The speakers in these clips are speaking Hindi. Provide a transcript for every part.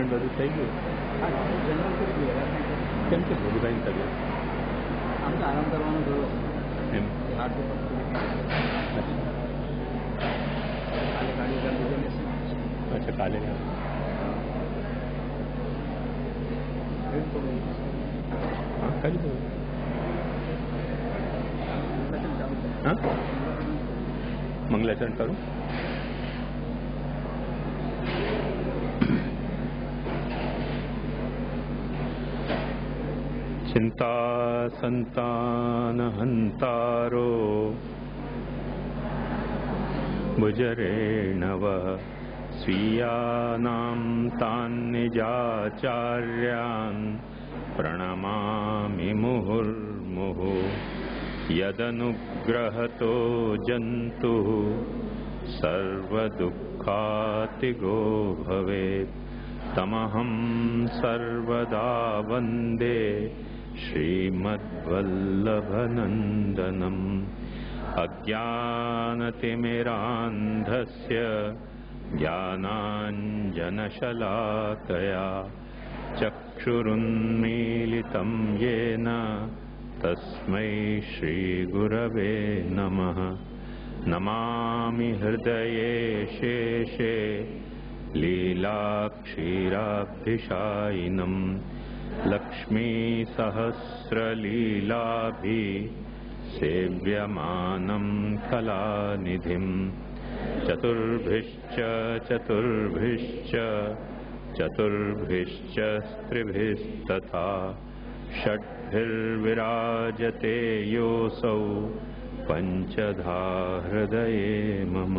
બધું થઈ ગયું કેમ કે ભોગભાઈ તબિયત આમ તો આરામ કરવાનું થયું એમ કાલે અચ્છા કાલે હા કરી દો હા મંગલાચરણ કરું चिंता संतान हंतारो भुजरेणव स्वीयानां तान् निजाचार्यान् प्रणमामि मुहुर्मुहुः यदनुग्रहतो जन्तुः सर्वदुःखातिगो भवेत् तमहं सर्वदा वन्दे श्रीमद्वल्लभनन्दनम् अज्ञानतिमिरान्धस्य ज्ञानाञ्जनशलाकया चक्षुरुन्मीलितं येन तस्मै श्रीगुरवे नमः। नमामि हृदये शेषे लीलाक्षीराब्धिशायिनम् लक्ष्मीसहस्रलीलाभिः सेव्यमानं कलानिधिम् चतुर्भिश्च स्त्रिभिस्तथा षड्भिर्विराजते योऽसौ पञ्चधा हृदये मम।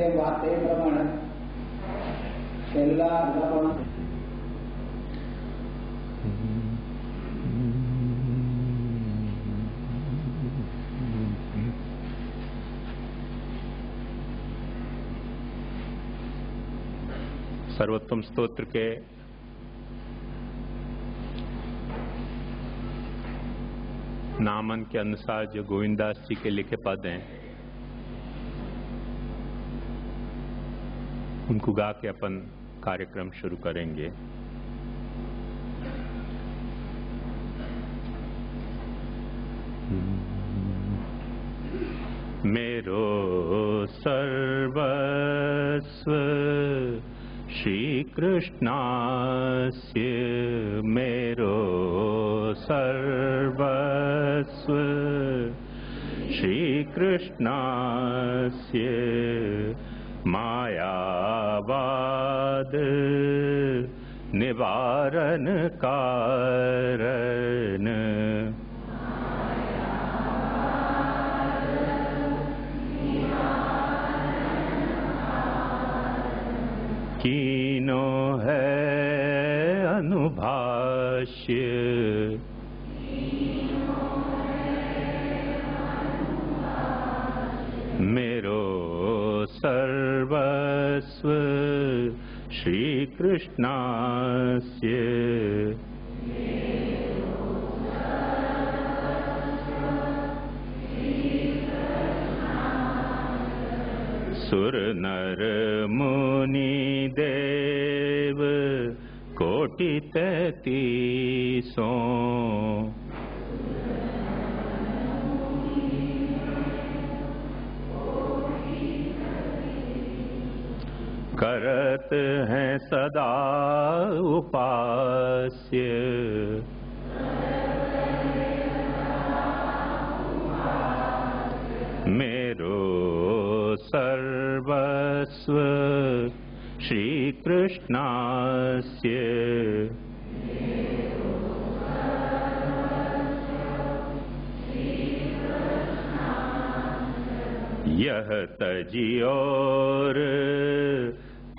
જે વાત એ પ્રમાણે છેલ્લા सर्वोत्तम स्तोत्र के नामन के अनुसार जो गोविंदास जी के लिखे पद हैं उनको गा के अपन कार्यक्रम शुरू करेंगे। मेरो सर्वस्व श्री कृष्णास्य मेरो सर्वस्व श्री कृष्णास्य मायावाद निवारण कारण कीनो है अनुभाष्य मेरो सर्वस्व श्री कृष्णास्य सुर नर मुनि देव कोटि 33 करत हैं सदा उपास्य मेरो सर्वस्व श्री कृष्णास्य यह तजियोर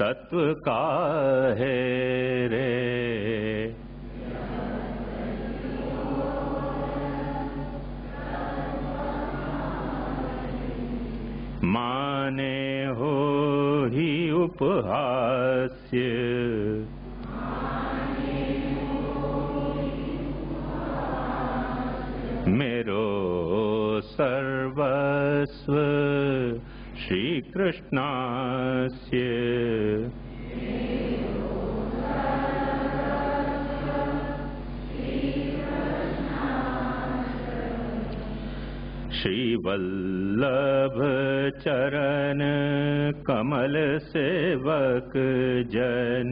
तत्व का है रे माने हो ही उपहास्य मेरो सर्वस्व श्री कृष्णास्य श्री वल्लभ चरण कमल सेवक जन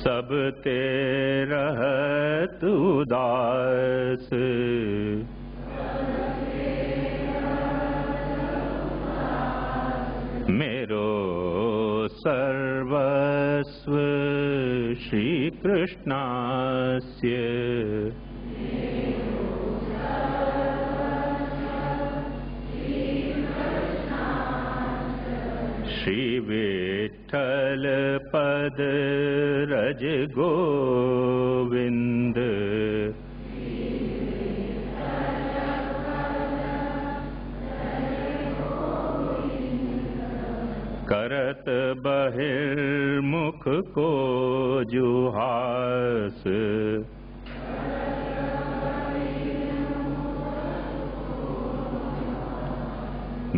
सब ते रहत उदास मेरो सर्वस्व श्री कृष्णास्य श्री विठ्ठल पद रज गोविंद करत बहिर्मुख को जुहास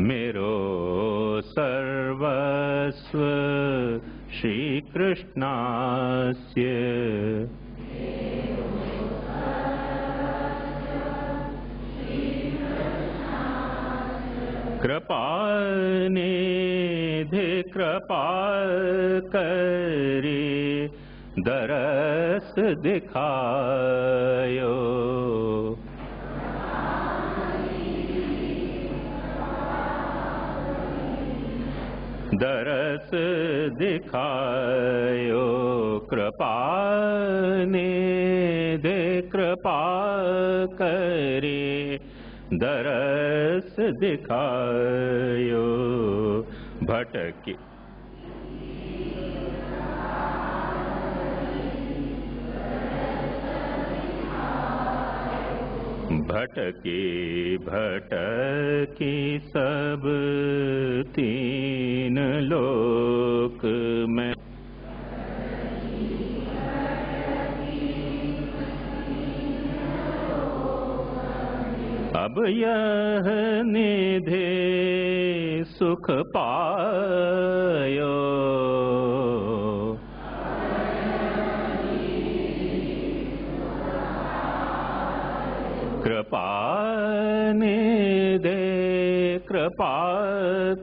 मेरो सर्वस्व श्री कृष्णास्य कृपानिधि कृपा करी दरस दिखायो दरस दिखायो कृपा निधे कृपा करे दरस दिखायो भटकी भटकी भटकी सब तीन लोक में अब यह निधे सुख पायो कृपा निधे कृपा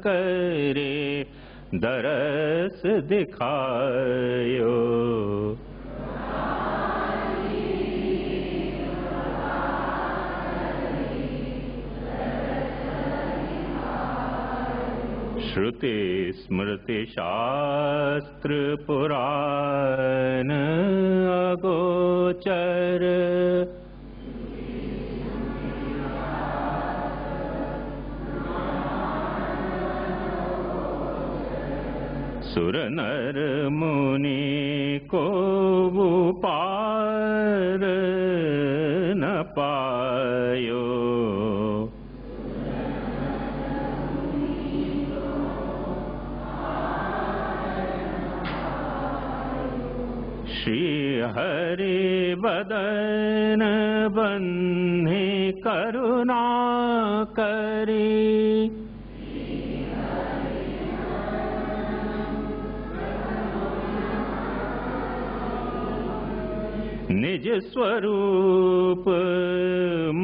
करे दरस दिखायो श्रुति स्मृति शास्त्र पुराण अगोचर सुर नर मुनि को पार न पायो श्री हरि बदन बंधे करुणा करी निज स्वरूप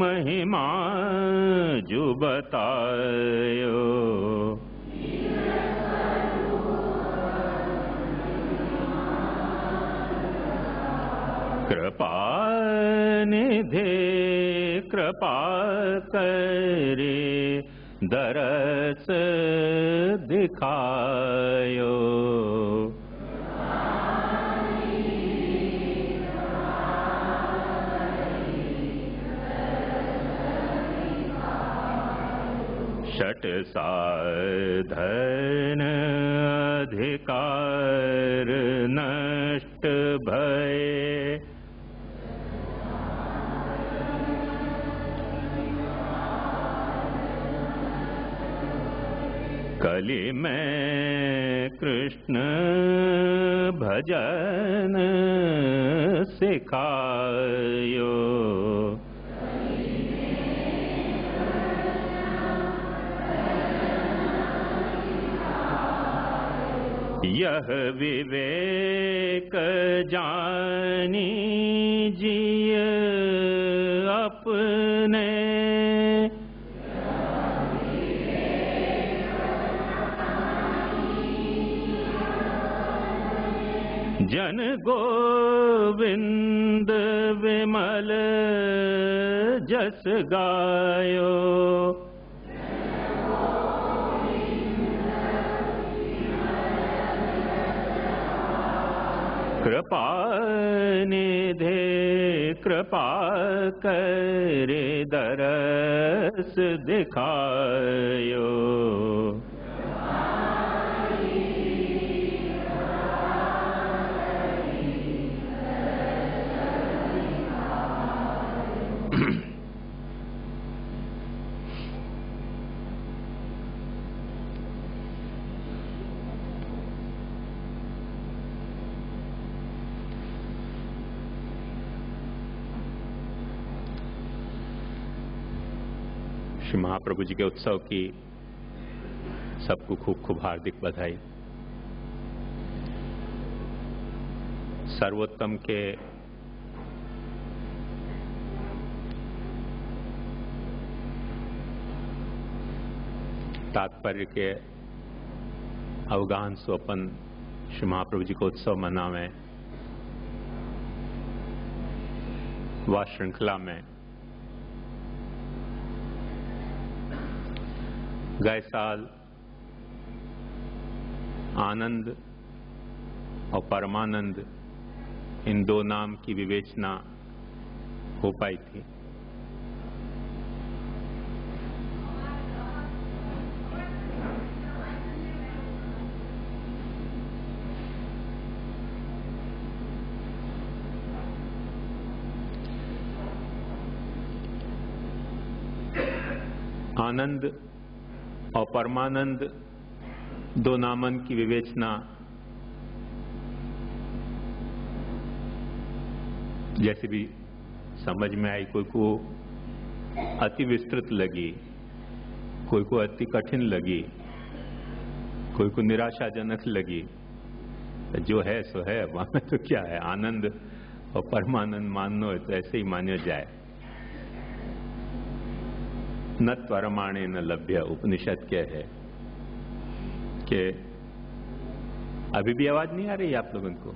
महिमा जो बतायो कृपा निधे कृपा करे दरस दिखायो षट साधन अधिकार नष्ट भय कलि में कृष्ण भजन सिखायो यह विवेक जानी जिय अपने जन गोविंद विमल जस गायो कृपा निधे कृपा करे दरस दिखायो श्री महाप्रभु जी के उत्सव की सबको खूब खूब हार्दिक बधाई। सर्वोत्तम के तात्पर्य के अवगाहन स्वपन श्री महाप्रभु जी को उत्सव मनावे व श्रृंखला में गए साल आनंद और परमानंद इन दो नाम की विवेचना हो पाई थी। आनंद और परमानंद दो नामन की विवेचना जैसे भी समझ में आई, कोई को अति विस्तृत लगी, कोई को अति कठिन लगी, कोई को निराशाजनक लगी। जो है सो है, वहां तो क्या है, आनंद और परमानंद मानो है तो ऐसे ही मानो जाए। न त्वरमाणे न लभ्य, उपनिषद क्या है कि अभी भी आवाज नहीं आ रही आप लोगों को?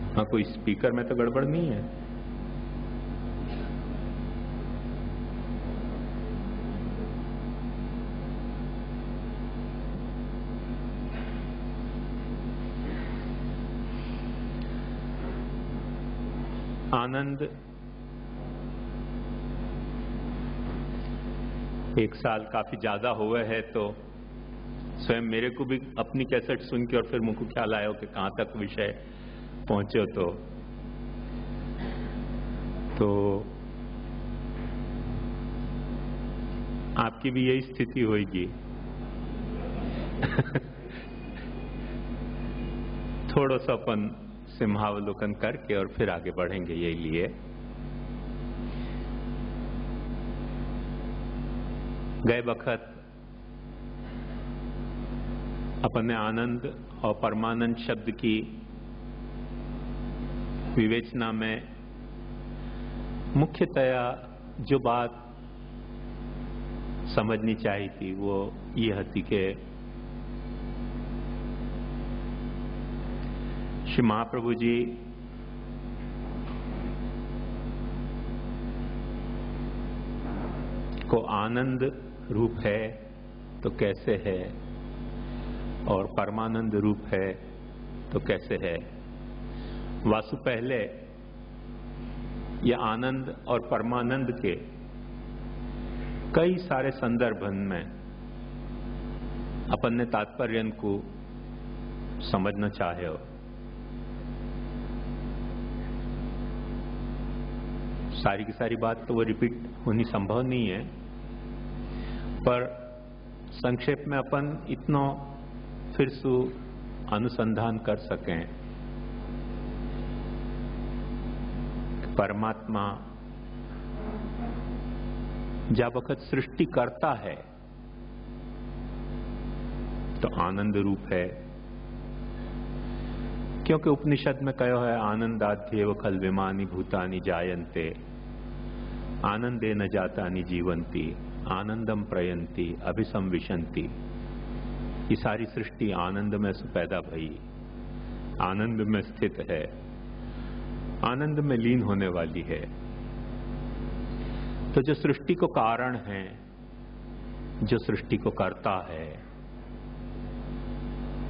हाँ, कोई स्पीकर में तो गड़बड़ नहीं है? आनंद एक साल काफी ज्यादा हुए है, तो स्वयं मेरे को भी अपनी कैसेट सुन के और फिर मुझको ख्याल आया कि कहां तक विषय पहुंचे। तो आपकी भी यही स्थिति होगी। थोड़ा सा अपन सिंहावलोकन करके और फिर आगे बढ़ेंगे। यही लिए गए वक्त अपन ने आनंद और परमानंद शब्द की विवेचना में मुख्यतया जो बात समझनी चाहिए थी वो ये थी कि श्री महाप्रभु जी को आनंद रूप है तो कैसे है, और परमानंद रूप है तो कैसे है। वासु पहले यह आनंद और परमानंद के कई सारे संदर्भन में अपन ने तात्पर्य को समझना चाहे हो। सारी की सारी बात तो वो रिपीट होनी संभव नहीं है, पर संक्षेप में अपन इतना फिर से अनुसंधान कर सकें। परमात्मा जब वक्त सृष्टि करता है तो आनंद रूप है, क्योंकि उपनिषद में कहो है आनंदाध्येव खल विमानि भूतानि जायन्ते आनंदे न जातानि जीवंती आनंदम प्रयंती अभिसंविशंती। ये सारी सृष्टि आनंद में से पैदा भई, आनंद में स्थित है, आनंद में लीन होने वाली है। तो जो सृष्टि को कारण है, जो सृष्टि को करता है,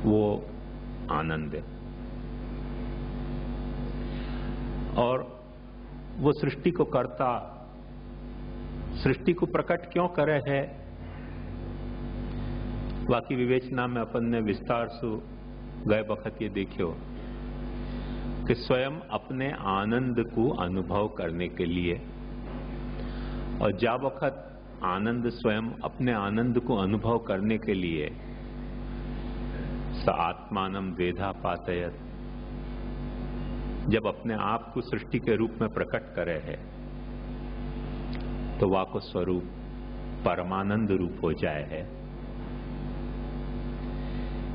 वो आनंद है। और वो सृष्टि को करता सृष्टि को प्रकट क्यों करे है, बाकी विवेचना में अपन ने विस्तार से गए वक्त ये देखियो कि स्वयं अपने आनंद को अनुभव करने के लिए, और जा वक्त आनंद स्वयं अपने आनंद को अनुभव करने के लिए स आत्मानम वेधा पातयत, जब अपने आप को सृष्टि के रूप में प्रकट करे है तो वाको स्वरूप परमानंद रूप हो जाए है।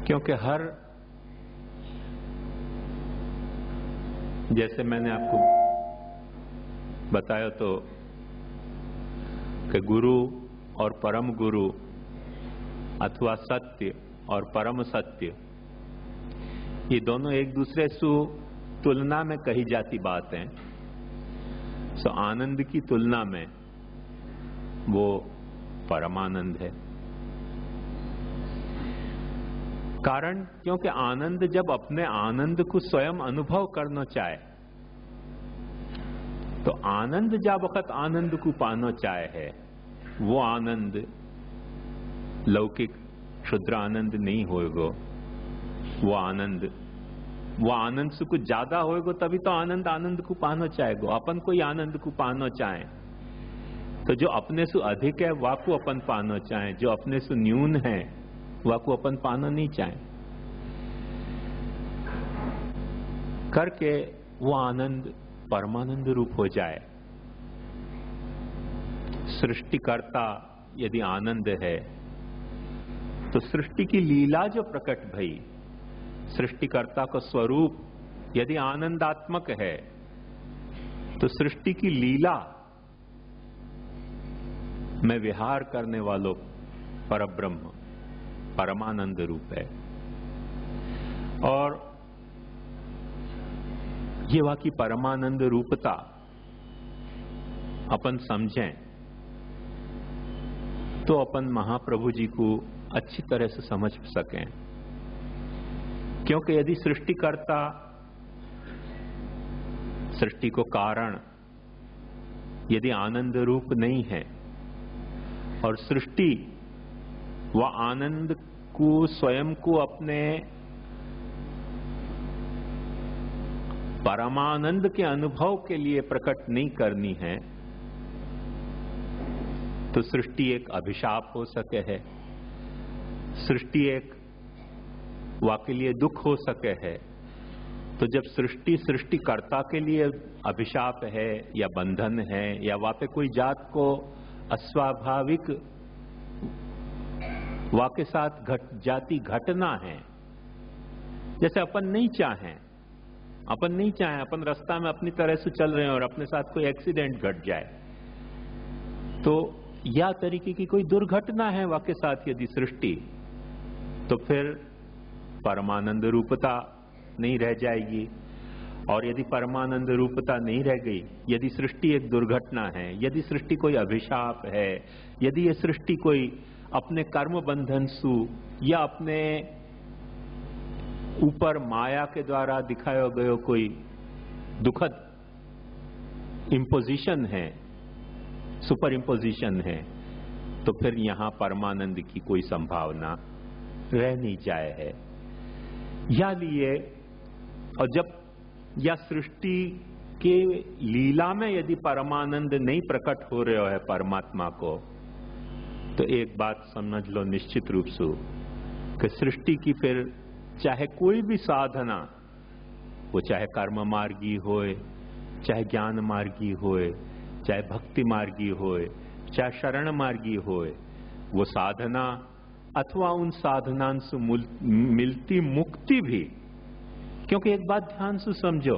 क्योंकि हर, जैसे मैंने आपको बताया तो कि गुरु और परम गुरु अथवा सत्य और परम सत्य, ये दोनों एक दूसरे से तुलना में कही जाती बात है। सो आनंद की तुलना में वो परमानंद है। कारण क्योंकि आनंद जब अपने आनंद को स्वयं अनुभव करना चाहे, तो आनंद जब वक्त आनंद को पाना चाहे है, वो आनंद लौकिक क्षुद्र आनंद नहीं होएगा। वो आनंद से कुछ ज्यादा होएगा, तभी तो आनंद को पाना चाहेगा। अपन कोई आनंद को पाना चाहे तो जो अपने से अधिक है वह को अपन पाना चाहे, जो अपने से न्यून है वह को अपन पाना नहीं चाहे। करके वो आनंद परमानंद रूप हो जाए। सृष्टिकर्ता यदि आनंद है तो सृष्टि की लीला जो प्रकट भई, सृष्टिकर्ता का स्वरूप यदि आनंदात्मक है तो सृष्टि की लीला में विहार करने वालों परब्रह्म परमानंद रूप है। और ये वाकी परमानंद रूपता अपन समझें तो अपन महाप्रभु जी को अच्छी तरह से समझ सकें। क्योंकि यदि सृष्टिकर्ता, सृष्टि को कारण यदि आनंद रूप नहीं है और सृष्टि व आनंद को स्वयं को अपने परमानंद के अनुभव के लिए प्रकट नहीं करनी है, तो सृष्टि एक अभिशाप हो सके है, सृष्टि एक वाके लिए दुख हो सके है। तो जब सृष्टि सृष्टिकर्ता के लिए अभिशाप है या बंधन है या वहां पे कोई जात को अस्वाभाविक वाके साथ जाति घटना है, जैसे अपन नहीं चाहें, अपन रास्ता में अपनी तरह से चल रहे हैं और अपने साथ कोई एक्सीडेंट घट जाए, तो या तरीके की कोई दुर्घटना है वाके साथ यदि सृष्टि, तो फिर परमानंद रूपता नहीं रह जाएगी। और यदि परमानंद रूपता नहीं रह गई, यदि सृष्टि एक दुर्घटना है, यदि सृष्टि कोई अभिशाप है, यदि ये सृष्टि कोई अपने कर्म बंधन सु या अपने ऊपर माया के द्वारा दिखाया गया कोई दुखद इंपोजिशन है, सुपर इंपोजिशन है, तो फिर यहां परमानंद की कोई संभावना रह नहीं जाए है। या लिए और जब या सृष्टि के लीला में यदि परमानंद नहीं प्रकट हो रहा है परमात्मा को, तो एक बात समझ लो निश्चित रूप से कि सृष्टि की फिर चाहे कोई भी साधना, वो चाहे कर्म मार्गी होए, चाहे ज्ञान मार्गी होए, चाहे भक्ति मार्गी होए, चाहे शरण मार्गी होए, वो साधना अथवा उन साधना से मिलती मुक्ति भी, क्योंकि एक बात ध्यान से समझो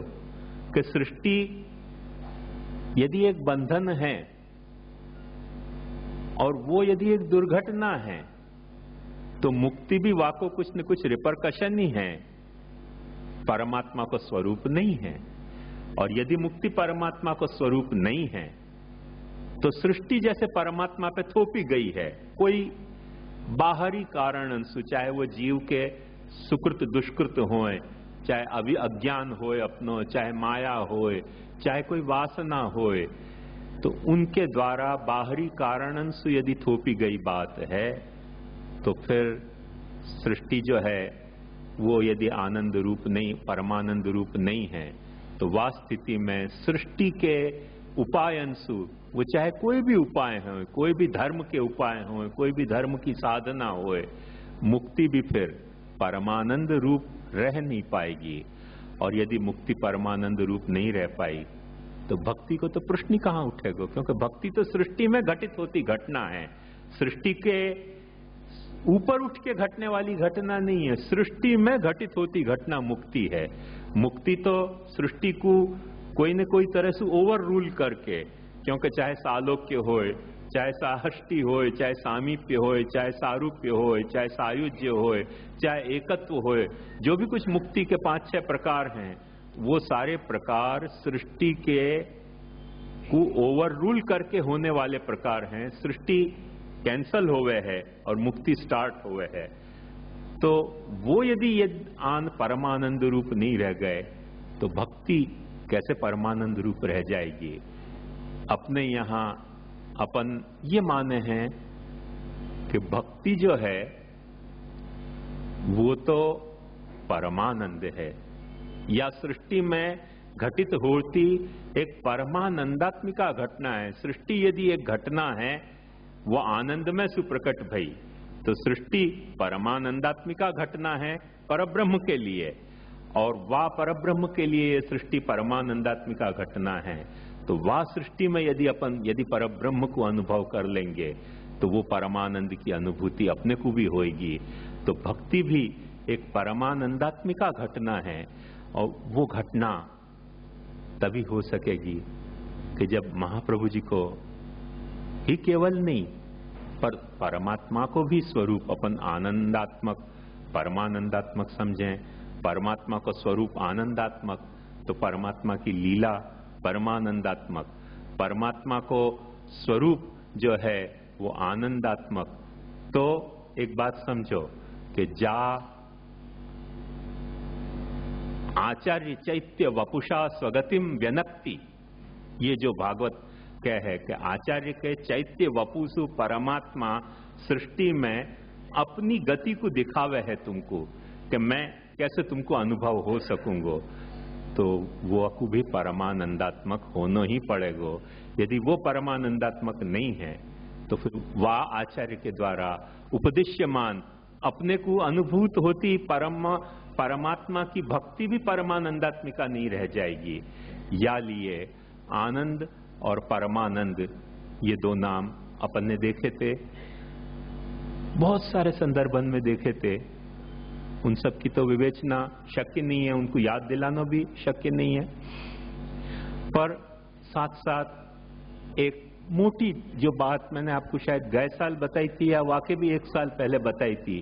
कि सृष्टि यदि एक बंधन है और वो यदि एक दुर्घटना है, तो मुक्ति भी वाको कुछ न कुछ रिपरकशन ही है, परमात्मा का स्वरूप नहीं है। और यदि मुक्ति परमात्मा का स्वरूप नहीं है, तो सृष्टि जैसे परमात्मा पे थोपी गई है कोई बाहरी कारण, चाहे वो जीव के सुकृत दुष्कृत होए, चाहे अभी अज्ञान होए अपनो, चाहे माया होए, चाहे कोई वासना होए, तो उनके द्वारा बाहरी कारण से यदि थोपी गई बात है, तो फिर सृष्टि जो है वो यदि आनंद रूप नहीं, परमानंद रूप नहीं है, तो वह स्थिति में सृष्टि के उपायंसु, वो चाहे कोई भी उपाय हो, कोई भी धर्म के उपाय हो, कोई भी धर्म की साधना होए, मुक्ति भी फिर परमानंद रूप रह नहीं पाएगी। और यदि मुक्ति परमानंद रूप नहीं रह पाई, तो भक्ति को तो प्रश्न ही कहां उठेगा, क्योंकि भक्ति तो सृष्टि में घटित होती घटना है, सृष्टि के ऊपर उठ के घटने वाली घटना नहीं है, सृष्टि में घटित होती घटना मुक्ति है। मुक्ति तो सृष्टि को कोई न कोई तरह से ओवर रूल करके, क्योंकि चाहे सालोक्य होए, चाहे साहष्टि होए, चाहे सामीप्य होए, चाहे सारूप्य होए, चाहे सायुज्य होए, चाहे एकत्व होए, जो भी कुछ मुक्ति के 5-6 प्रकार हैं, वो सारे प्रकार सृष्टि के को ओवर रूल करके होने वाले प्रकार हैं। सृष्टि कैंसल होवे है और मुक्ति स्टार्ट होवे है। तो वो यदि ये आन परमानंद रूप नहीं रह गए तो भक्ति कैसे परमानंद रूप रह जाएगी। अपने यहाँ अपन ये माने हैं कि भक्ति जो है वो तो परमानंद है, या सृष्टि में घटित होती एक परमानंदात्मिका घटना है। सृष्टि यदि एक घटना है वो आनंद में सुप्रकट भई, तो सृष्टि परमानंदात्मिका घटना है परब्रह्म के लिए, और वाह परब्रह्म के लिए ये सृष्टि परमानंदात्मिका घटना है। तो वाह सृष्टि में यदि परब्रह्म को अनुभव कर लेंगे तो वो परमानंद की अनुभूति अपने को भी होगी। तो भक्ति भी एक परमानंदात्मिका घटना है, और वो घटना तभी हो सकेगी कि जब महाप्रभु जी को ही केवल नहीं पर परमात्मा को भी स्वरूप अपन आनंदात्मक परमानंदात्मक समझें। परमात्मा को स्वरूप आनंदात्मक, तो परमात्मा की लीला परमानंदात्मक, परमात्मा को स्वरूप जो है वो आनंदात्मक। तो एक बात समझो कि जा आचार्य चैत्य वपुषा स्वगतिम व्यनक्ति, ये जो भागवत कह है कि आचार्य के चैत्य वपुषु परमात्मा सृष्टि में अपनी गति को दिखावे है तुमको, कि मैं कैसे तुमको अनुभव हो सकूंगो। तो वो को भी परमानंदात्मक होना ही पड़ेगा। यदि वो परमानंदात्मक नहीं है तो फिर वाह आचार्य के द्वारा उपदिश्यमान अपने को अनुभूत होती परमात्मा की भक्ति भी परमानंदात्मिका नहीं रह जाएगी। या लिए आनंद और परमानंद, ये दो नाम अपन ने देखे थे, बहुत सारे संदर्भन में देखे थे। उन सब की तो विवेचना शक्य नहीं है, उनको याद दिलाना भी शक्य नहीं है। पर साथ साथ एक मोटी जो बात मैंने आपको शायद गए साल बताई थी या वाकई भी एक साल पहले बताई थी,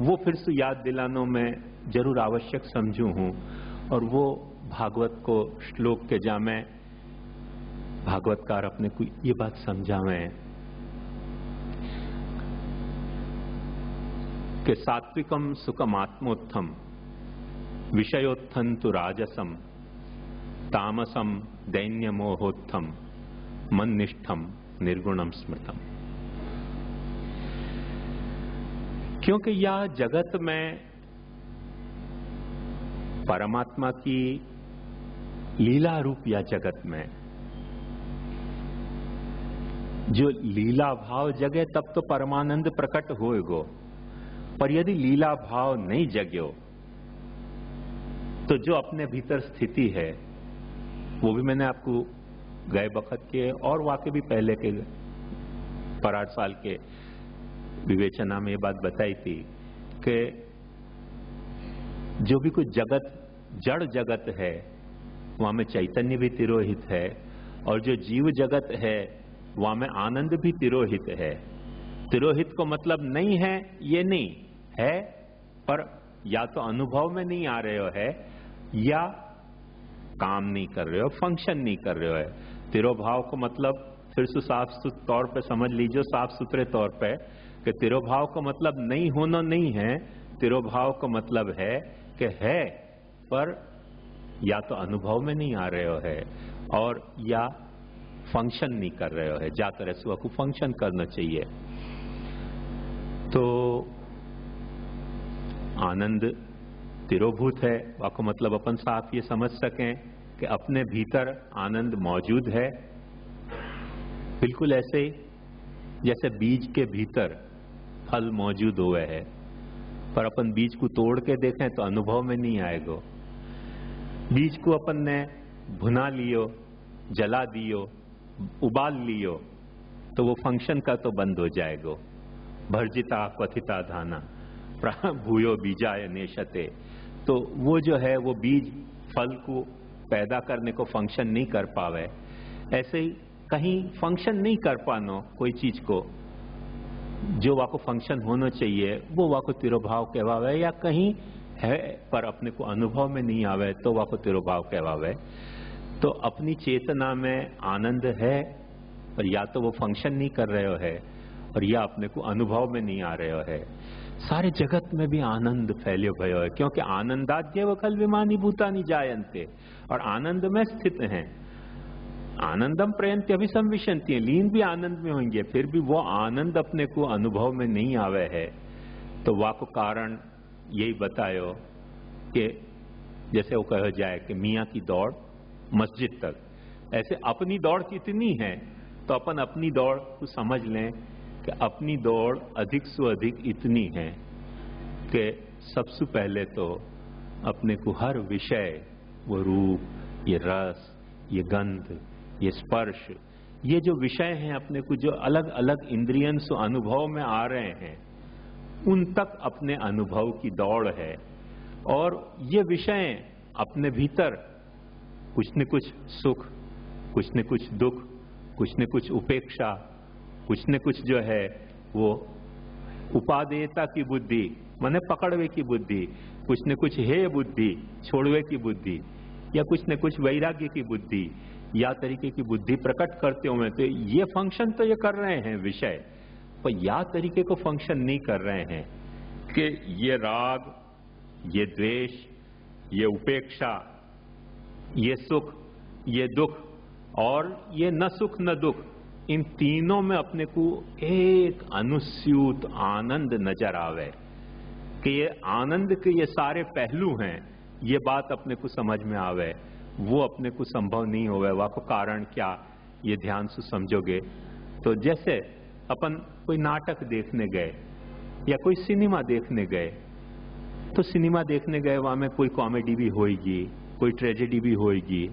वो फिर से याद दिलाना मैं जरूर आवश्यक समझू हूं। और वो भागवत को श्लोक के जामे भागवतकार अपने को ये बात समझावे कि सात्विकम सुखम आत्मोत्थम विषयोत्थम तु राजसम तामसम दैन्य मोहोत्थम मननिष्ठम निर्गुणम स्मृतम। क्योंकि यह जगत में परमात्मा की लीला रूप या जगत में जो लीला भाव जगे तब तो परमानंद प्रकट होएगो। पर यदि लीला भाव नहीं जग्यो तो जो अपने भीतर स्थिति है, वो भी मैंने आपको गए वक्त के और वाकई भी पहले के पर 8 साल के विवेचना में ये बात बताई थी कि जो भी कुछ जगत जड़ जगत है वहां में चैतन्य भी तिरोहित है, और जो जीव जगत है वहां में आनंद भी तिरोहित है। तिरोहित को मतलब नहीं है ये नहीं है, पर या तो अनुभव में नहीं आ रहे हो है या काम नहीं कर रहे हो, फंक्शन नहीं कर रहे हो है। तिरोभाव को मतलब फिर से साफ सुथरे तौर पे समझ लीजिए, साफ सुथरे तौर पे कि तिरोभाव का मतलब नहीं होना नहीं है। तिरोभाव का मतलब है कि है पर या तो अनुभव में नहीं आ रहे हो है और या फंक्शन नहीं कर रहे हो है। जाकर ऐसे को फंक्शन करना चाहिए। तो आनंद तिरोभूत है, वाको मतलब अपन साफ ये समझ सकें कि अपने भीतर आनंद मौजूद है। बिल्कुल ऐसे जैसे बीज के भीतर फल मौजूद हुए है, पर अपन बीज को तोड़ के देखें तो अनुभव में नहीं आएगा। बीज को अपन ने भुना लियो, जला दियो, उबाल लियो तो वो फंक्शन का तो बंद हो जाएगा। भर्जिता क्वथिता धाना भूयो बीजाय नेशते, तो वो जो है वो बीज फल को पैदा करने को फंक्शन नहीं कर पावे। ऐसे ही कहीं फंक्शन नहीं कर पानो कोई चीज को, जो वाको फंक्शन होना चाहिए वो वाको तिरोभाव कहवावे, या कहीं है पर अपने को अनुभव में नहीं आवे तो वाको तिरोभाव कहवावे। तो अपनी चेतना में आनंद है पर या तो वो फंक्शन नहीं कर रहे हो है और या अपने को अनुभव में नहीं आ रहे हो है। सारे जगत में भी आनंद फैलियो भयो है, क्योंकि आनंदाद्यव खल्विमानि भूतानि जायन्ते, और आनंद में स्थित हैं। आनंदम प्रयंति अभिसंविशन्ति, लीन भी आनंद में होंगे, फिर भी वो आनंद अपने को अनुभव में नहीं आवे है। तो वाको कारण यही बतायो कि जैसे वो कहा जाए कि मियाँ की दौड़ मस्जिद तक, ऐसे अपनी दौड़ कितनी है, तो अपन अपनी दौड़ को समझ लें कि अपनी दौड़ अधिक से अधिक इतनी है कि सबसे पहले तो अपने को हर विषय, वो रूप, ये रस, ये गंध, ये स्पर्श, ये जो विषय हैं अपने को जो अलग अलग इंद्रियन से अनुभव में आ रहे हैं, उन तक अपने अनुभव की दौड़ है। और ये विषय अपने भीतर कुछ न कुछ सुख, कुछ न कुछ दुख, कुछ न कुछ उपेक्षा, कुछ न कुछ जो है वो उपादेयता की बुद्धि, माने पकड़वे की बुद्धि, कुछ न कुछ हे बुद्धि, छोड़वे की बुद्धि, या कुछ न कुछ वैराग्य की बुद्धि, या तरीके की बुद्धि प्रकट करते हुए, तो ये फंक्शन तो ये कर रहे हैं विषय, पर या तरीके को फंक्शन नहीं कर रहे हैं कि ये राग, ये द्वेष, ये उपेक्षा, ये सुख, ये दुख, और ये न सुख न दुख, इन तीनों में अपने को एक अनुस्यूत आनंद नजर आवे कि ये आनंद के ये सारे पहलू हैं, ये बात अपने को समझ में आवे, वो अपने को संभव नहीं होवे। वाको कारण क्या, ये ध्यान से समझोगे तो जैसे अपन कोई नाटक देखने गए या कोई सिनेमा देखने गए, तो सिनेमा देखने गए, वहां में कोई कॉमेडी भी होएगी, कोई ट्रेजेडी भी होएगी,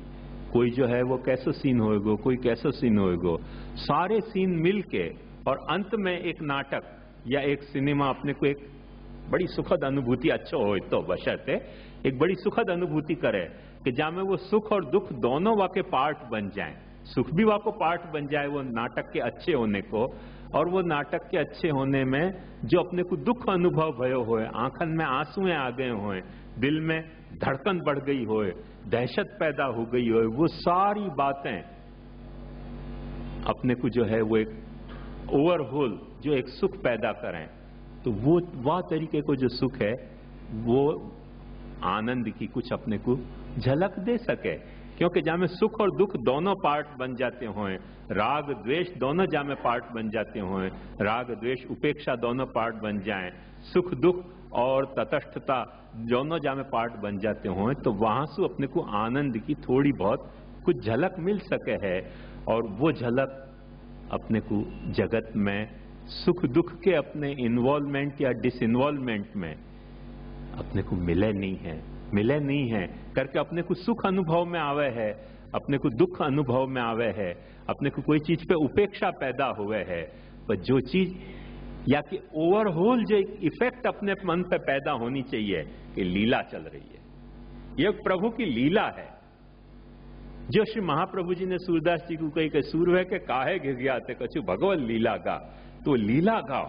कोई जो है वो कैसो सीन होएगो, कोई कैसो सीन होएगो, सारे सीन मिलके और अंत में एक नाटक या एक सिनेमा अपने को एक बड़ी सुखद अनुभूति अच्छो हो, तो बशर्ते एक बड़ी सुखद अनुभूति करे कि जहाँ में वो सुख और दुख दोनों वाके पार्ट बन जाएं, सुख भी वाको पार्ट बन जाए वो नाटक के अच्छे होने को, और वो नाटक के अच्छे होने में जो अपने को दुख अनुभव भयो होए, आंखन में आंसुएं आ गए होए, दिल में धड़कन बढ़ गई होए, दहशत पैदा हो गई होए, वो सारी बातें अपने को जो है वो एक ओवरहोल जो एक सुख पैदा करें, तो वो वह तरीके को जो सुख है वो आनंद की कुछ अपने को झलक दे सके। क्योंकि जहाँ में सुख और दुख दोनों पार्ट बन जाते हों, राग द्वेष दोनों जहाँ में पार्ट बन जाते हों, राग द्वेष उपेक्षा दोनों पार्ट बन जाएं, सुख दुख और तटस्थता दोनों जहाँ में पार्ट बन जाते हों, तो वहां से अपने को आनंद की थोड़ी बहुत कुछ झलक मिल सके है। और वो झलक अपने को जगत में सुख दुख के अपने इन्वॉल्वमेंट या डिसइन्वॉल्वमेंट में अपने को मिले नहीं है करके अपने को सुख अनुभव में आवे है, अपने को दुख अनुभव में आवे है, अपने को कोई चीज पे उपेक्षा पैदा हुए है, पर जो चीज या कि ओवरऑल जो इफेक्ट अपने मन पे पैदा होनी चाहिए कि लीला चल रही है, ये प्रभु की लीला है। जो श्री महाप्रभु जी ने सूरदास जी को कही कि सूर है के काहे घिर गया थे, कछु भगवत लीला गा, तो लीला गाओ,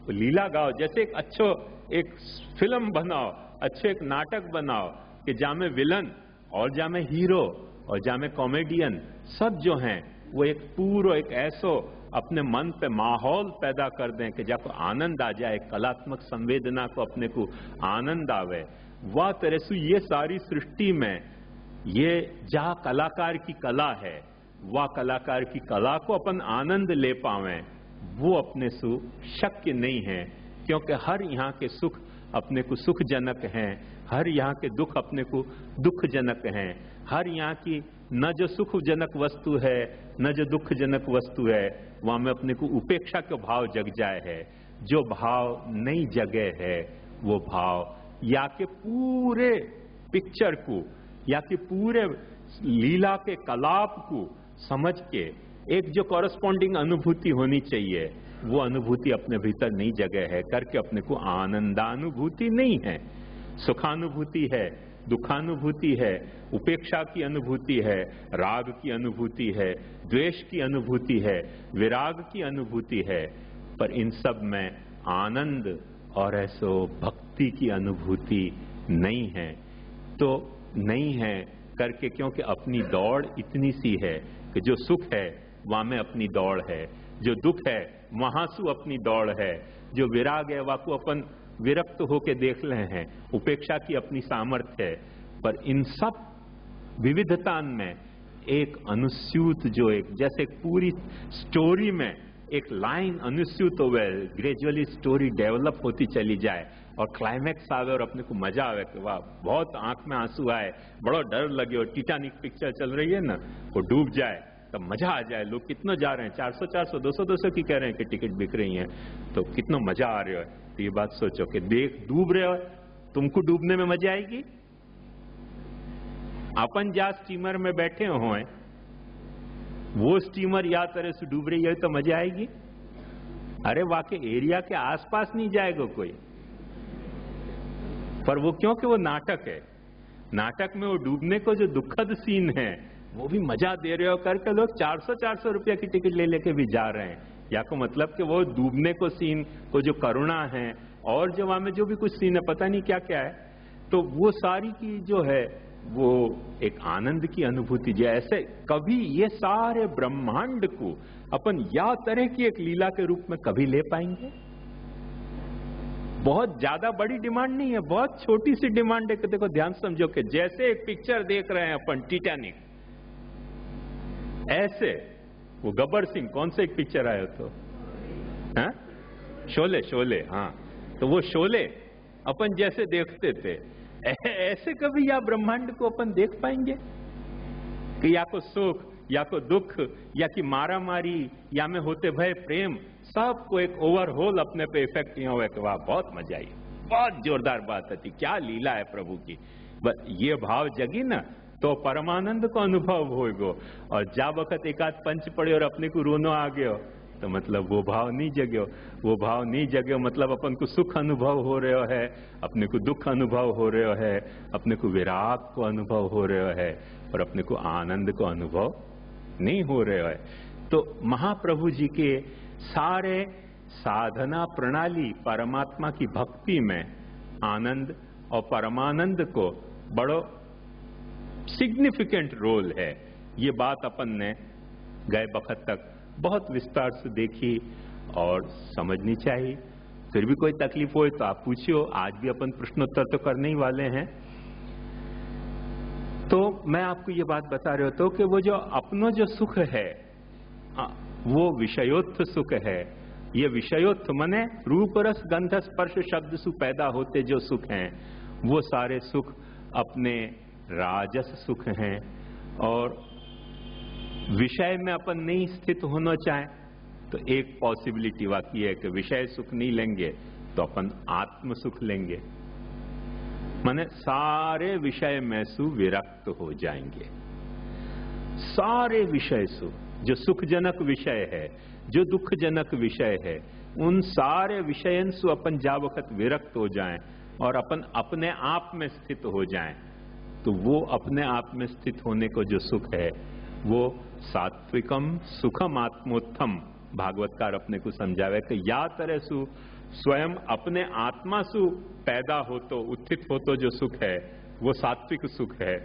तो लीला गाओ। जैसे एक अच्छो एक फिल्म बनाओ, अच्छे एक नाटक बनाओ कि जहाँ में विलन और जहाँ में हीरो और जहाँ में कॉमेडियन सब जो हैं वो एक पूरा एक ऐसो अपने मन पे माहौल पैदा कर दें कि जब आनंद आ जाए, कलात्मक संवेदना को अपने को आनंद आवे। वह तरह से ये सारी सृष्टि में ये जहाँ कलाकार की कला है, वह कलाकार की कला को अपन आनंद ले पावे, वो अपने से शक्य नहीं है। क्योंकि हर यहाँ के सुख अपने को सुखजनक हैं, हर यहाँ के दुख अपने को दुखजनक हैं, हर यहाँ की न जो सुखजनक वस्तु है न जो दुखजनक वस्तु है, वहाँ में अपने को उपेक्षा का भाव जग जाए है। जो भाव नहीं जगे है वो भाव या के पूरे पिक्चर को या कि पूरे लीला के कलाप को समझ के एक जो कॉरेस्पॉन्डिंग अनुभूति होनी चाहिए, वो अनुभूति अपने भीतर नहीं जगे है करके अपने को आनंदानुभूति नहीं है। सुखानुभूति है, दुखानुभूति है, उपेक्षा की अनुभूति है, राग की अनुभूति है, द्वेष की अनुभूति है, विराग की अनुभूति है, पर इन सब में आनंद और ऐसो भक्ति की अनुभूति नहीं है। तो नहीं है करके क्योंकि अपनी दौड़ इतनी सी है कि जो सुख है वहां में अपनी दौड़ है, जो दुख है वहां से अपनी दौड़ है, जो विराग है वह को अपन विरक्त होके देख रहे हैं, उपेक्षा की अपनी सामर्थ्य है, पर इन सब विविधता में एक अनुस्यूत जो एक जैसे पूरी स्टोरी में एक लाइन अनुस्यूत हो गए, ग्रेजुअली स्टोरी डेवलप होती चली जाए और क्लाइमैक्स आवे और अपने को मजा आवे कि वाह बहुत आंख में आंसू आए, बड़ा डर लगे और टिटैनिक पिक्चर चल रही है ना, वो डूब जाए तब मजा आ जाए। लोग कितना जा रहे हैं, 400 400 200 200 की कह रहे हैं कि टिकट बिक रही हैं, तो कितना मजा आ रहा है। तो ये बात सोचो कि देख डूब रहे हो, तुमको डूबने में मजा आएगी। अपन जा स्टीमर में बैठे हो, वो स्टीमर या तरह से डूब रही है तो मजा आएगी। अरे वाकई एरिया के आसपास नहीं जाएगा कोई, पर वो क्योंकि वो नाटक है, नाटक में वो डूबने को जो दुखद सीन है वो भी मजा दे रहे हो करके लोग 400 रुपया की टिकट ले लेके भी जा रहे हैं। या को मतलब कि वो डूबने को सीन को जो करुणा है और जो वहां में जो भी कुछ सीन है पता नहीं क्या क्या है, तो वो सारी की जो है वो एक आनंद की अनुभूति जैसे कभी ये सारे ब्रह्मांड को अपन या तरह की एक लीला के रूप में कभी ले पाएंगे। बहुत ज्यादा बड़ी डिमांड नहीं है, बहुत छोटी सी डिमांड है कि देखो ध्यान समझो कि जैसे एक पिक्चर देख रहे हैं अपन टिटैनिक, ऐसे वो गब्बर सिंह कौन से एक पिक्चर आया तो हाँ? शोले, शोले, हाँ, तो वो शोले अपन जैसे देखते थे ऐसे कभी या ब्रह्मांड को अपन देख पाएंगे कि या को सुख या को दुख या कि मारा मारी या में होते भय प्रेम, सबको एक ओवरहोल अपने पे इफेक्ट यहाँ हुआ कि वाह बहुत मजा आई, बहुत जोरदार बात थी, क्या लीला है प्रभु की। बस ये भाव जगी ना तो परमानंद को अनुभव होएगो। और जा वक्त एक आध पंच पड़े और अपने को रोनो आ गयो तो मतलब वो भाव नहीं जगो, वो भाव नहीं जगो मतलब अपन को सुख अनुभव हो रहे है, अपने को दुख अनुभव हो रहे है, अपने को विराग को अनुभव हो रहे है और अपने को आनंद को अनुभव नहीं हो रहे है। तो महाप्रभु जी के सारे साधना प्रणाली परमात्मा की भक्ति में आनंद और परमानंद को बड़ो सिग्निफिकेंट रोल है। ये बात अपन ने गए वक्त तक बहुत विस्तार से देखी और समझनी चाहिए। फिर भी कोई तकलीफ हो तो आप पूछियो, आज भी अपन प्रश्नोत्तर तो करने ही वाले हैं। तो मैं आपको ये बात बता रहा हूं कि वो जो अपनो जो सुख है वो विषयोत्थ सुख है। ये विषयोत्थ मने रूप रस गंध स्पर्श शब्द से पैदा होते जो सुख हैं वो सारे सुख अपने राजस सुख हैं। और विषय में अपन नहीं स्थित होना चाहे तो एक पॉसिबिलिटी वाकई है कि विषय सुख नहीं लेंगे तो अपन आत्म सुख लेंगे, माने सारे विषय में सु विरक्त हो जाएंगे। सारे विषय सु जो सुखजनक विषय है, जो दुखजनक विषय है, उन सारे विषयन सु अपन जा वक्त विरक्त हो जाएं और अपन अपने आप में स्थित हो जाएं, तो वो अपने आप में स्थित होने को जो सुख है वो सात्विकम सुखम आत्मोत्थम भागवतकार अपने को समझावे कि या तरह सु स्वयं अपने आत्मा सु पैदा हो तो उत्थित हो तो जो सुख है वो सात्विक सुख है।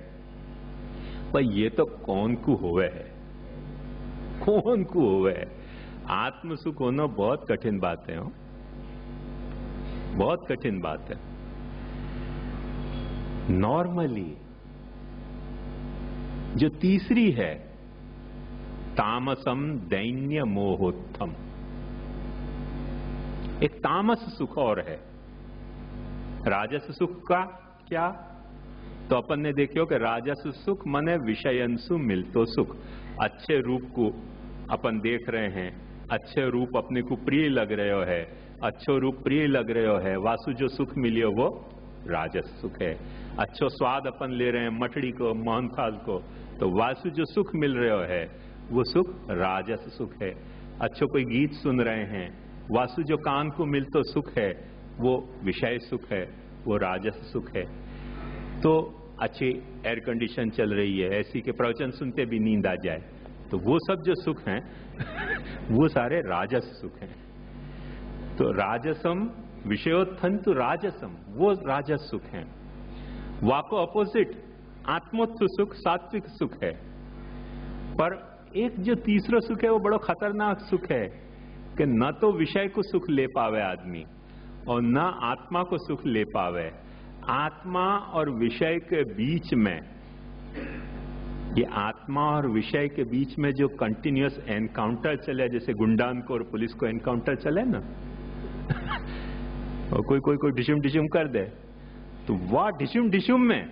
पर ये तो कौन को होवे है, कौन को होवे है। आत्म सुख होना बहुत कठिन बात है, बहुत कठिन बात है। नॉर्मली जो तीसरी है तामसम दैन्य मोहोत्थम, एक तामस सुख और है। राजस सुख का क्या, तो अपन ने देखियो कि राजस सुख मने विषयंसु मिलतो सुख। अच्छे रूप को अपन देख रहे हैं, अच्छे रूप अपने को प्रिय लग रहे हो है, अच्छो रूप प्रिय लग रहे हो है, वासु जो सुख मिलियो वो राजस सुख है। अच्छो स्वाद अपन ले रहे हैं मठड़ी को मोहनथाल को, तो वासु जो सुख मिल रहे हो है वो सुख राजस सुख है। अच्छो कोई गीत सुन रहे हैं, वासु जो कान को मिलतो सुख है वो विषय सुख है, वो राजस सुख है। तो अच्छी एयर कंडीशन चल रही है, ऐसी के प्रवचन सुनते भी नींद आ जाए, तो वो सब जो सुख हैं वो सारे राजस सुख हैं। तो राजसम विषयोत्थन तो राजसम वो राजस सुख हैं। वाको अपोजिट आत्मोत्थ सुख सात्विक सुख है। पर एक जो तीसरा सुख है वो बड़ा खतरनाक सुख है कि न तो विषय को सुख ले पावे आदमी और न आत्मा को सुख ले पावे। आत्मा और विषय के बीच में, ये आत्मा और विषय के बीच में जो कंटिन्यूअस एनकाउंटर चले, जैसे गुंडान को और पुलिस को एनकाउंटर चले ना और कोई डिशुम डिशुम कर दे, तो वह डिशुम डिशुम में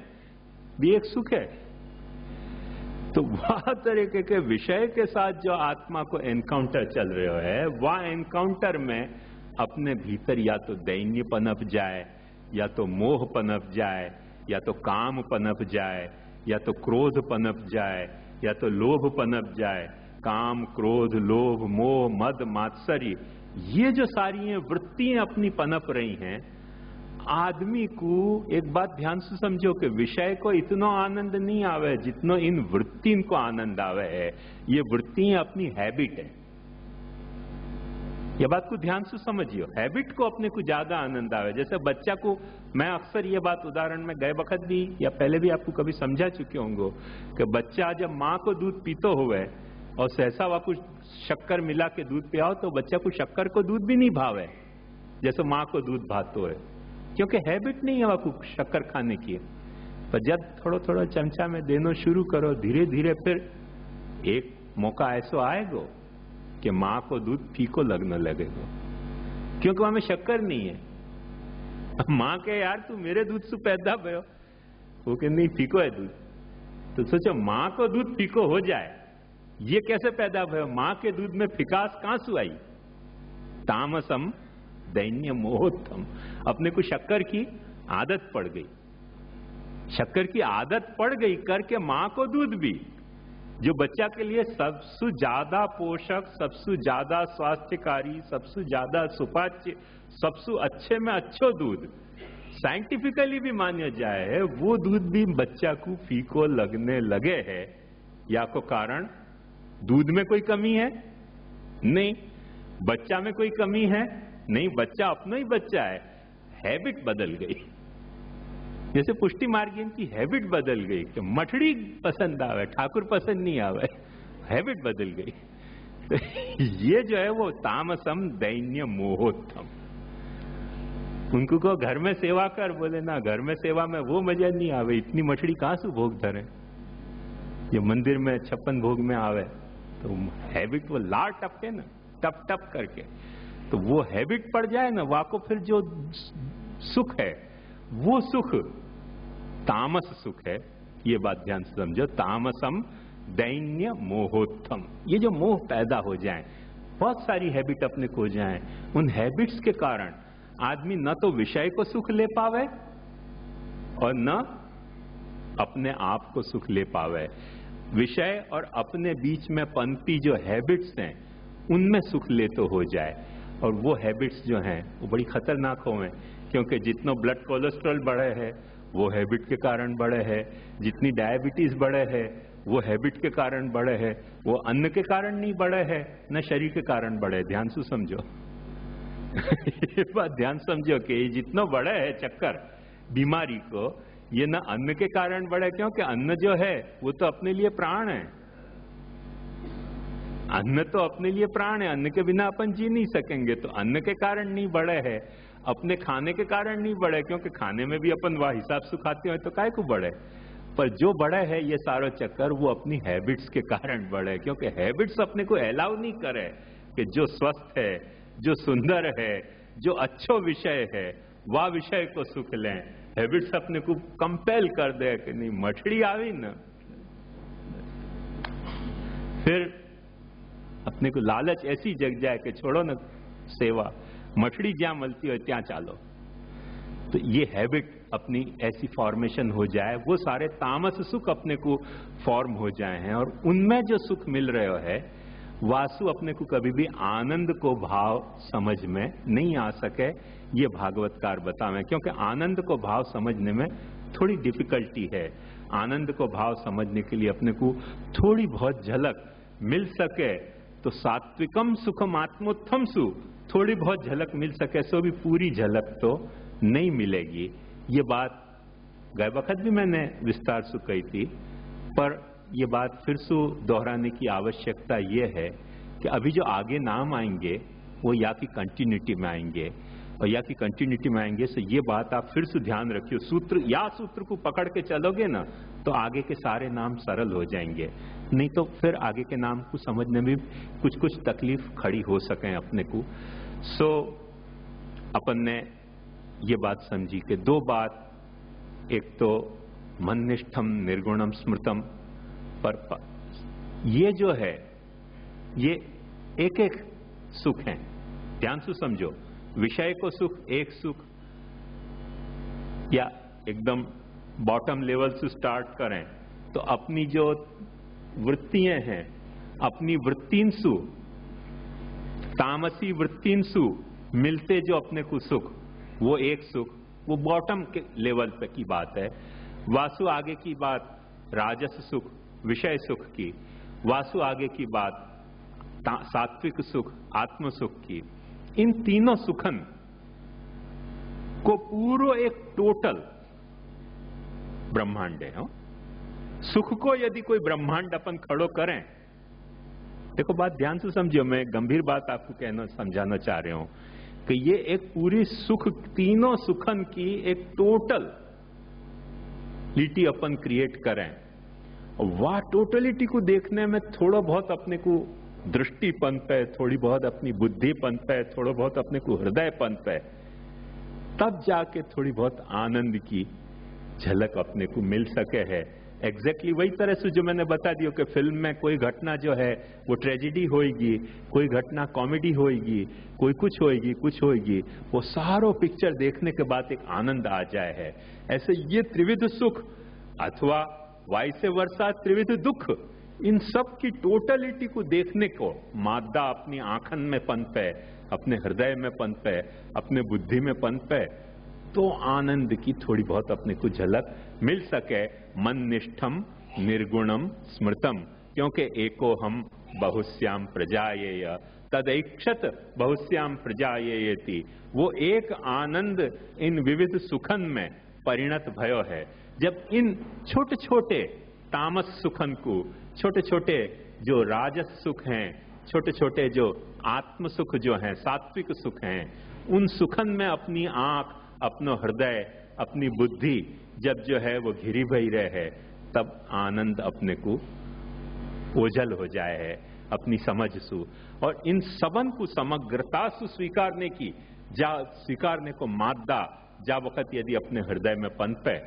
भी एक सुख है। तो वह तरीके के विषय के साथ जो आत्मा को एनकाउंटर चल रहा है, वह एनकाउंटर में अपने भीतर या तो दैन्य पनप जाए, या तो मोह पनप जाए, या तो काम पनप जाए, या तो क्रोध पनप जाए, या तो लोभ पनप जाए। काम, क्रोध, लोभ, मोह, मद, मात्सर्य, ये जो सारी वृत्तियां अपनी पनप रही हैं, आदमी को एक बात ध्यान से समझो कि विषय को इतना आनंद नहीं आवे जितना इन वृत्तियों को आनंद आवे है। ये वृत्तियां अपनी हैबिट है, ये बात को ध्यान से समझियो। हैबिट को अपने को ज्यादा आनंद आवे। जैसे बच्चा को, मैं अक्सर ये बात उदाहरण में गए वक्त भी या पहले भी आपको कभी समझा चुके होंगे कि बच्चा जब माँ को दूध पीतो हुए और सहसा वह कुछ शक्कर मिला के दूध पियाओ, तो बच्चा को शक्कर को दूध भी नहीं भावे जैसे माँ को दूध भातो है, क्योंकि हैबिट नहीं है वह को शक्कर खाने की। पर जब थोड़ा थोड़ा चमचा में देना शुरू करो, धीरे धीरे फिर एक मौका ऐसा आएगा कि माँ को दूध फीको लगने लगेगा, क्योंकि वहां में शक्कर नहीं है। माँ के यार तू मेरे दूध से पैदा भयो, वो कि नहीं फीको है दूध। तो सोचो माँ को दूध फीको हो जाए, ये कैसे पैदा भयो? माँ के दूध में फिकास कहां से आई? तामसम दैन्य मोहोत्तम। अपने को शक्कर की आदत पड़ गई, शक्कर की आदत पड़ गई करके माँ को दूध भी, जो बच्चा के लिए सबसे ज्यादा पोषक, सबसे ज्यादा स्वास्थ्यकारी, सबसे ज्यादा सुपाच्य, सबसे अच्छे में अच्छो दूध साइंटिफिकली भी मान्य जाए, वो दूध भी बच्चा को फीको लगने लगे है। या को कारण दूध में कोई कमी है? नहीं। बच्चा में कोई कमी है? नहीं। बच्चा अपना ही बच्चा है, हैबिट बदल गई। जैसे पुष्टि मार्गियन की हैबिट बदल गई कि मठड़ी पसंद आवे, ठाकुर पसंद नहीं आवे, हैबिट बदल गई। तो ये जो है वो तामसम दैन्य मोहोत्तम। उनको को घर में सेवा कर, बोले ना घर में सेवा में वो मजा नहीं आवे, इतनी मठड़ी कहां से भोग धरे, ये मंदिर में 56 भोग में आवे। तो हैबिट वो लार टपके ना, टप टप करके, तो वो हैबिट पड़ जाए ना, वाको फिर जो सुख है वो सुख तामस सुख है। ये बात ध्यान से समझो, तामसम दैन्य मोहोत्तम। ये जो मोह पैदा हो जाए, बहुत सारी हैबिट अपने को हो जाए, उन हैबिट्स के कारण आदमी न तो विषय को सुख ले पावे और न अपने आप को सुख ले पावे। विषय और अपने बीच में पनती जो हैबिट्स हैं, उनमें सुख ले तो हो जाए, और वो हैबिट्स जो हैं वो बड़ी खतरनाक हों, क्योंकि जितना ब्लड कोलेस्ट्रॉल बढ़े है वो हैबिट के कारण बढ़े है, जितनी डायबिटीज बढ़े है वो हैबिट के कारण बढ़े है, वो अन्न के कारण नहीं बढ़े है, न शरीर के कारण बढ़े। ध्यान से समझो ये बात ध्यान समझो कि जितना बढ़े है चक्कर बीमारी को, ये न अन्न के कारण बढ़े, क्योंकि अन्न जो है वो तो अपने लिए प्राण है। अन्न तो अपने लिए प्राण है, अन्न के बिना अपन जी नहीं सकेंगे। तो अन्न के कारण नहीं बढ़े है, अपने खाने के कारण नहीं बढ़े, क्योंकि खाने में भी अपन वह हिसाब से खाते हो तो काय को बढ़े। पर जो बढ़े है ये सारो चक्कर वो अपनी हैबिट्स के कारण बढ़े, क्योंकि हैबिट्स अपने को अलाउ नहीं करे कि जो स्वस्थ है, जो सुंदर है, जो अच्छो विषय है, वह विषय को सुख लें। हैबिट्स अपने को कंपेल कर दे कि नहीं मठड़ी आई ना, फिर अपने को लालच ऐसी जग जाए कि छोड़ो ना सेवा, मठड़ी जहां मिलती हो ત્યાં ચાલો। तो ये हैबिट अपनी ऐसी फॉर्मेशन हो जाए, वो सारे तामस सुख अपने को फॉर्म हो जाए हैं, और उनमें जो सुख मिल रहे है वासु अपने को कभी भी आनंद को भाव समझ में नहीं आ सके। ये भागवतकार बतावें, क्योंकि आनंद को भाव समझने में थोड़ी डिफिकल्टी है। आनंद को भाव समझने के लिए अपने को थोड़ी बहुत झलक मिल सके तो सात्विकम सुखम आत्मोत्थम सु थोड़ी बहुत झलक मिल सके, सो भी पूरी झलक तो नहीं मिलेगी। ये बात गए वक्त भी मैंने विस्तार से कही थी, पर ये बात फिर से दोहराने की आवश्यकता ये है कि अभी जो आगे नाम आएंगे वो या की कंटिन्यूटी में आएंगे। और या की कंटिन्यूटी में आएंगे। तो ये बात आप फिर से ध्यान रखिए, सूत्र को पकड़ के चलोगे ना तो आगे के सारे नाम सरल हो जाएंगे, नहीं तो फिर आगे के नाम को समझने में कुछ कुछ तकलीफ खड़ी हो सके अपने को। सो अपन ने ये बात समझी कि दो बात, एक तो मननिष्ठम निर्गुणम स्मृतम, पर ये जो है ये एक एक सुख है, ध्यान से समझो। विषय को सुख एक सुख, या एकदम बॉटम लेवल से स्टार्ट करें तो अपनी जो वृत्तियां हैं, अपनी वृत्तिंसु तामसी वृत्तिंसु मिलते जो अपने को सुख, वो एक सुख, वो बॉटम के लेवल पे की बात है। वासु आगे की बात राजस सुख विषय सुख की, वासु आगे की बात सात्विक सुख आत्म सुख की। इन तीनों सुखन को पूरा एक टोटल ब्रह्मांड है। सुख को यदि कोई ब्रह्मांड अपन खड़ो करें, देखो बात ध्यान से समझियो, मैं गंभीर बात आपको कहना समझाना चाह रहा हूं कि ये एक पूरी सुख, तीनों सुखन की एक टोटल लिटी अपन क्रिएट करें। वाह टोटलिटी को देखने में थोड़ा बहुत अपने को दृष्टि पंथ है, थोड़ी बहुत अपनी बुद्धि पंथ है, थोड़ा बहुत अपने को हृदय पंथ है, तब जाके थोड़ी बहुत आनंद की झलक अपने को मिल सके है। एग्जैक्टली वही तरह से जो मैंने बता दिया कि फिल्म में कोई घटना जो है वो ट्रेजेडी होएगी, कोई घटना कॉमेडी होएगी, कोई कुछ होएगी, वो सारों पिक्चर देखने के बाद एक आनंद आ जाए है। ऐसे ये त्रिविध सुख अथवा वाइसे वर्षा त्रिविध दुख, इन सब की टोटलिटी को देखने को मादा अपनी आंखन में पनप है, अपने हृदय में पनप है, अपने बुद्धि में पनप है, तो आनंद की थोड़ी बहुत अपने को झलक मिल सके। मन निष्ठम निर्गुणम स्मृतम, क्योंकि एको हम बहुश्याम प्रजायेय तदैक्षत बहुश्याम प्रजायेति, वो एक आनंद इन विविध सुखन में परिणत भयो है। जब इन छोटे छोटे तामस सुखन को, छोटे छोटे जो राजस सुख हैं, छोटे छोटे जो आत्म सुख जो हैं, सात्विक सुख हैं, उन सुखन में अपनी आंख, अपनो हृदय, अपनी बुद्धि जब जो है वो घिरी भई रहे है, तब आनंद अपने को ओझल हो जाए है अपनी समझ सु। और इन सबन को समग्रता से स्वीकारने की, जा स्वीकारने को मादा जा वक्त यदि अपने हृदय में पनपे,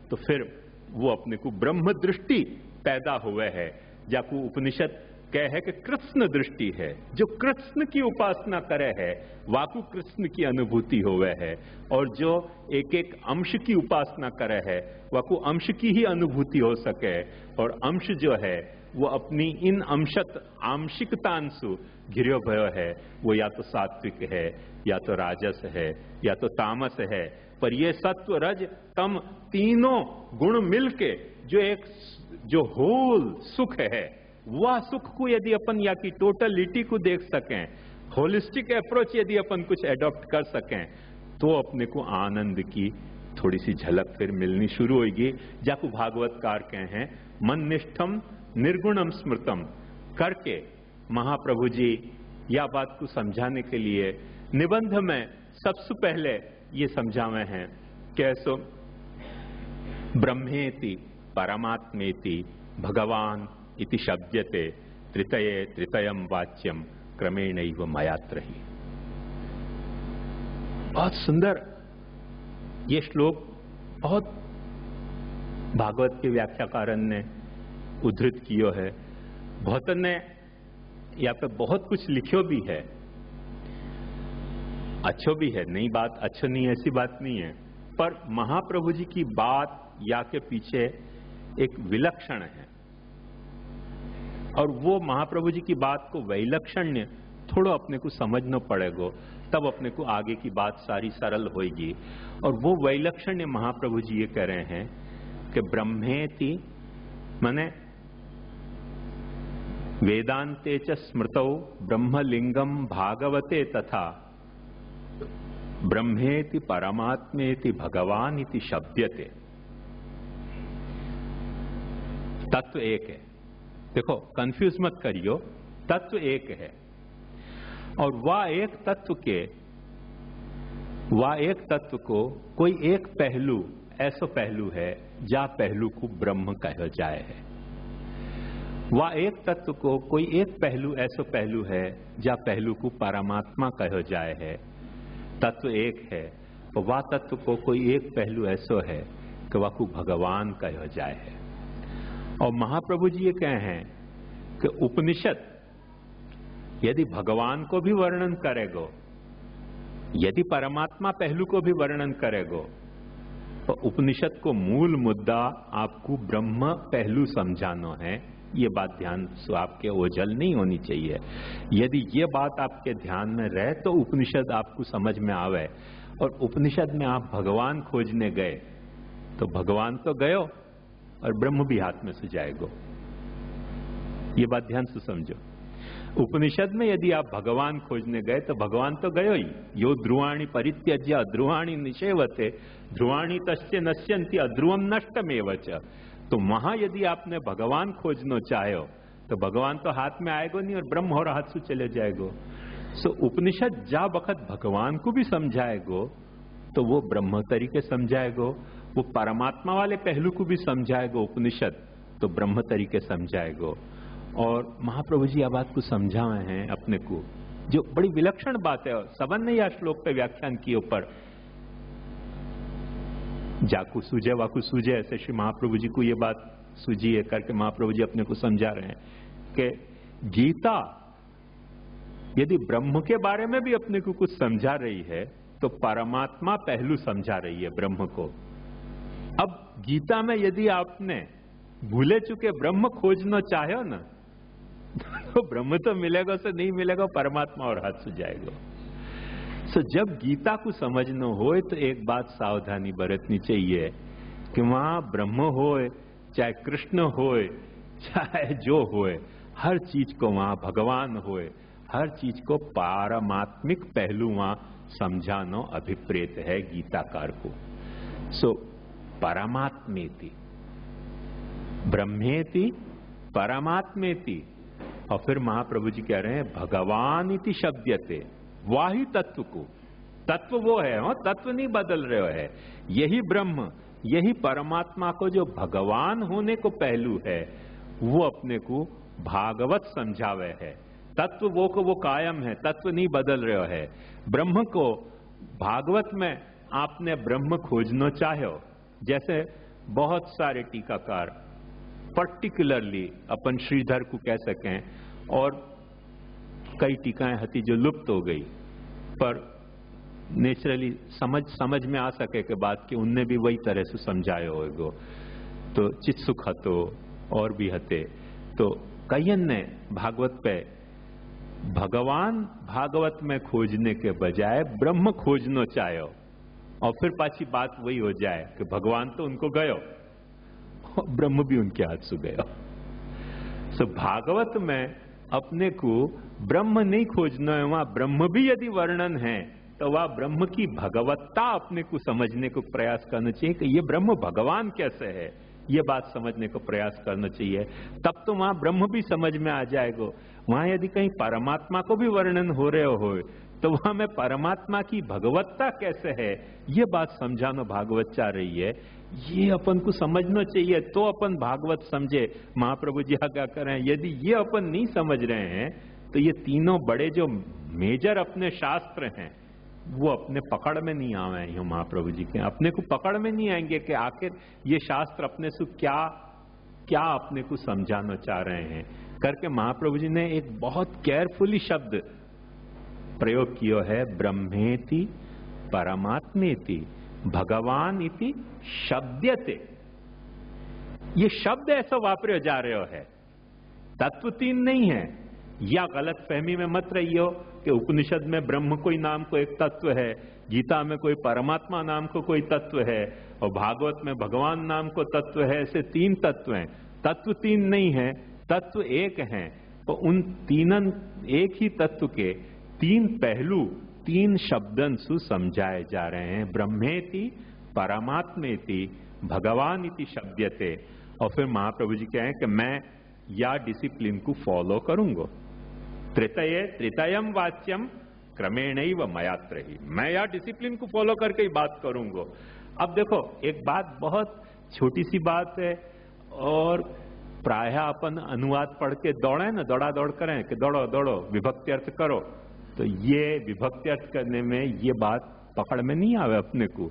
तो फिर वो अपने को ब्रह्म दृष्टि पैदा हुए है। जाकू उपनिषद कह है कि कृष्ण दृष्टि है, जो कृष्ण की उपासना करे है वाकु कृष्ण की अनुभूति होवे है, और जो एक एक अंश की उपासना करे है वाकु अंश की ही अनुभूति हो सके। और अंश जो है वो अपनी इन आंशिकतांशु घिरो भयो है, वो या तो सात्विक है, या तो राजस है, या तो तामस है। पर ये सत्व रज तम तीनों गुण मिलके जो एक जो होल सुख है, वह सुख को यदि अपन या की टोटलिटी को देख सकें, होलिस्टिक अप्रोच यदि अपन कुछ एडॉप्ट कर सकें, तो अपने को आनंद की थोड़ी सी झलक फिर मिलनी शुरू होगी। जाकू भागवतकार कहे हैं मन निष्ठम निर्गुणम स्मृतम करके महाप्रभु जी या बात को समझाने के लिए निबंध में सबसे पहले ये समझावे हैं कैसो ब्रह्मेति परमात्मेति भगवान इति शब्दते त्रितये त्रितयम वाच्यम क्रमेणैव मयात्रहि। बहुत सुंदर ये श्लोक बहुत भागवत के व्याख्याकारन ने उद्धृत कियो है। बहुतन ने यहाँ पे बहुत कुछ लिखियो भी है, अच्छो भी है, नई बात अच्छो नहीं ऐसी बात नहीं है, पर महाप्रभु जी की बात या के पीछे एक विलक्षण है, और वो महाप्रभु जी की बात को वैलक्षण्य थोड़ा अपने को समझना पड़ेगा, तब अपने को आगे की बात सारी सरल होगी। और वो वैलक्षण्य महाप्रभु जी ये कह रहे हैं कि ब्रह्मेति माने वेदांते च स्मृतौ ब्रह्मलिंगम भागवते तथा ब्रह्मेति परमात्मेति भगवान इति शब्दते। तत्व एक है, देखो कंफ्यूज मत करियो, तत्व एक है, और वह एक तत्व के वा एक तत्व को कोई एक पहलू ऐसो पहलू है जा पहलू को ब्रह्म कहो जाए है। वा एक तत्व को कोई एक पहलू ऐसो पहलू है जा पहलू को परमात्मा कहो जाए है। तत्व एक है तो वा तत्व को कोई एक पहलू ऐसो है कि वह को भगवान कहो जाए है। और महाप्रभु जी ये कहे हैं कि उपनिषद यदि भगवान को भी वर्णन करेगो, यदि परमात्मा पहलू को भी वर्णन करेगो, तो उपनिषद को मूल मुद्दा आपको ब्रह्म पहलू समझाना है। ये बात ध्यान से आपके ओझल नहीं होनी चाहिए। यदि ये बात आपके ध्यान में रहे तो उपनिषद आपको समझ में आवे। और उपनिषद में आप भगवान खोजने गए तो भगवान तो गयो और ब्रह्म भी हाथ में से जाएगो। ये बात ध्यान से समझो। उपनिषद में यदि आप भगवान खोजने गए तो भगवान तो गयो ही। यो ध्रुवाणी परित्यज्य ध्रुवाणी निषेवते ध्रुवाणी तस्य नश्यन्ति अध्रुवम नष्टमेव च। तो वहां यदि आपने भगवान खोजना चाहो तो भगवान तो हाथ में आएगो नहीं और ब्रह्म और हाथ से चले जाएगो। सो उपनिषद जा वक्त भगवान को भी समझाएगो तो वो ब्रह्म तरीके समझाएगो, वो परमात्मा वाले पहलू को भी समझाएगो उपनिषद तो ब्रह्म तरीके समझाएगो। और महाप्रभु जी यह बात को समझाए हैं अपने को, जो बड़ी विलक्षण बात है। सबन ने यह श्लोक पे व्याख्यान किए ऊपर जाकू सूझे वाकू सूझे, ऐसे श्री महाप्रभु जी को ये बात सूझी है करके महाप्रभु जी अपने को समझा रहे हैं कि गीता यदि ब्रह्म के बारे में भी अपने को कुछ समझा रही है तो परमात्मा पहलू समझा रही है ब्रह्म को। अब गीता में यदि आपने भूले चुके ब्रह्म खोजना चाहे ना तो ब्रह्म तो मिलेगा से नहीं मिलेगा, परमात्मा और हाथ से जाएगा। सो जब गीता को समझना हो तो एक बात सावधानी बरतनी चाहिए कि वहां ब्रह्म होए चाहे कृष्ण होए चाहे जो होए, हर चीज को वहां भगवान होए, हर चीज को पारमात्मिक पहलू वहां समझाना अभिप्रेत है गीताकार को। सो परमात्मेति ब्रह्मेति परमात्मेति। और फिर महाप्रभु जी कह रहे हैं भगवान इति शब्दते, वाही तत्व को, तत्व वो है, वो तत्व नहीं बदल रहे है। यही ब्रह्म यही परमात्मा को जो भगवान होने को पहलू है वो अपने को भागवत समझावे है। तत्व वो को वो कायम है, तत्व नहीं बदल रहे है। ब्रह्म को भागवत में आपने ब्रह्म खोजना चाहो, जैसे बहुत सारे टीकाकार पर्टिकुलरली अपन श्रीधर को कह सकें, और कई टीकाएं हती जो लुप्त हो गई पर नेचुरली समझ में आ सके के बात कि उनने भी वही तरह से समझाए होएगो। तो चित्सुक हतो और भी हते, तो कईयन ने भागवत पे भगवान भागवत में खोजने के बजाय ब्रह्म खोजनो चाहो, और फिर पाछी बात वही हो जाए कि भगवान तो उनको गयो, ब्रह्म भी उनके हाथ से गयो। सो भागवत में अपने को ब्रह्म नहीं खोजना है, वहां ब्रह्म भी यदि वर्णन है तो वह ब्रह्म की भगवत्ता अपने को समझने को प्रयास करना चाहिए कि ये ब्रह्म भगवान कैसे है, ये बात समझने को प्रयास करना चाहिए। तब तो वहां ब्रह्म भी समझ में आ जाएगा। वहां यदि कहीं परमात्मा को भी वर्णन हो रहे हो तो वहां में परमात्मा की भगवत्ता कैसे है ये बात समझाना भागवत चाह रही है, ये अपन को समझना चाहिए तो अपन भागवत समझे। महाप्रभु जी आज्ञा करें, यदि ये अपन नहीं समझ रहे हैं तो ये तीनों बड़े जो मेजर अपने शास्त्र हैं वो अपने पकड़ में नहीं आवे हैं। महाप्रभु जी के अपने को पकड़ में नहीं आएंगे कि आखिर ये शास्त्र अपने से क्या क्या अपने को समझाना चाह रहे हैं करके महाप्रभु जी ने एक बहुत केयरफुली शब्द प्रयोग किया है, ब्रह्मेति परमात्मेति भगवान इति शब्दते। ये शब्द ऐसा वापरे जा रहे है, तत्व तीन नहीं है। या गलत फहमी में मत रहियो कि उपनिषद में ब्रह्म कोई नाम को एक तत्व है, गीता में कोई परमात्मा नाम को कोई तत्व है, और भागवत में भगवान नाम को तत्व है। ऐसे तीन तत्व हैं। तत्व तीन नहीं है, तत्व एक हैं। तो उन तीनन एक ही तत्व के तीन पहलू तीन शब्दन से समझाए जा रहे हैं, ब्रह्मेति परमात्मेति भगवान इति शब्दते। और फिर महाप्रभु जी कहें कि मैं या डिसिप्लिन को फॉलो करूंगा। त्रितये त्रितयम वाच्यम क्रमेणैव मयात्र ही, मैं या डिसिप्लिन को फॉलो करके ही बात करूंगा। अब देखो, एक बात बहुत छोटी सी बात है, और प्राय अपन अनुवाद पढ़ के दौड़े ना, दौड़ा दौड़ करें कि दौड़ो दौड़ो विभक्ति अर्थ करो, तो ये विभक्ति अर्थ करने में ये बात पकड़ में नहीं आवे अपने को,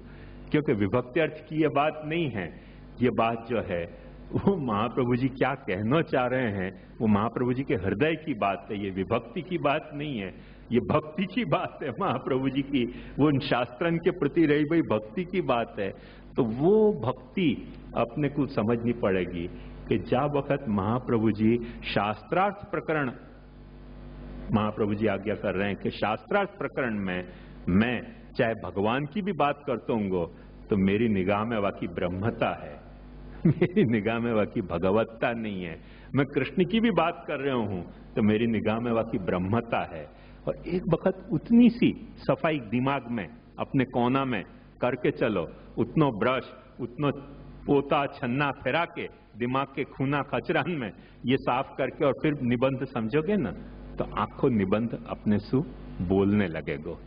क्योंकि विभक्ति अर्थ की ये बात नहीं है। ये बात जो है वो महाप्रभु जी क्या कहना चाह रहे हैं, वो महाप्रभु जी के हृदय की बात है, ये विभक्ति की बात नहीं है, ये भक्ति की बात है महाप्रभु जी की, वो उन शास्त्रन के प्रति रही भाई भक्ति की बात है। तो वो भक्ति अपने को समझनी पड़ेगी कि जब वक्त महाप्रभु जी शास्त्रार्थ प्रकरण, महाप्रभु जी आज्ञा कर रहे हैं कि शास्त्रार्थ प्रकरण में मैं चाहे भगवान की भी बात करता हूँ तो मेरी निगाह में वाकई ब्रह्मता है, मेरी निगाह में वाकई भगवत्ता नहीं है। मैं कृष्ण की भी बात कर रहा हूं तो मेरी निगाह में वाकई ब्रह्मता है। और एक वक्त उतनी सी सफाई दिमाग में अपने कोना में करके चलो, उतनो ब्रश, उतनो पोता छन्ना फिरा के दिमाग के खूना खचरान में ये साफ करके और फिर निबंध समझोगे ना, तो आंखों निबंध अपने सु बोलने लगेगो।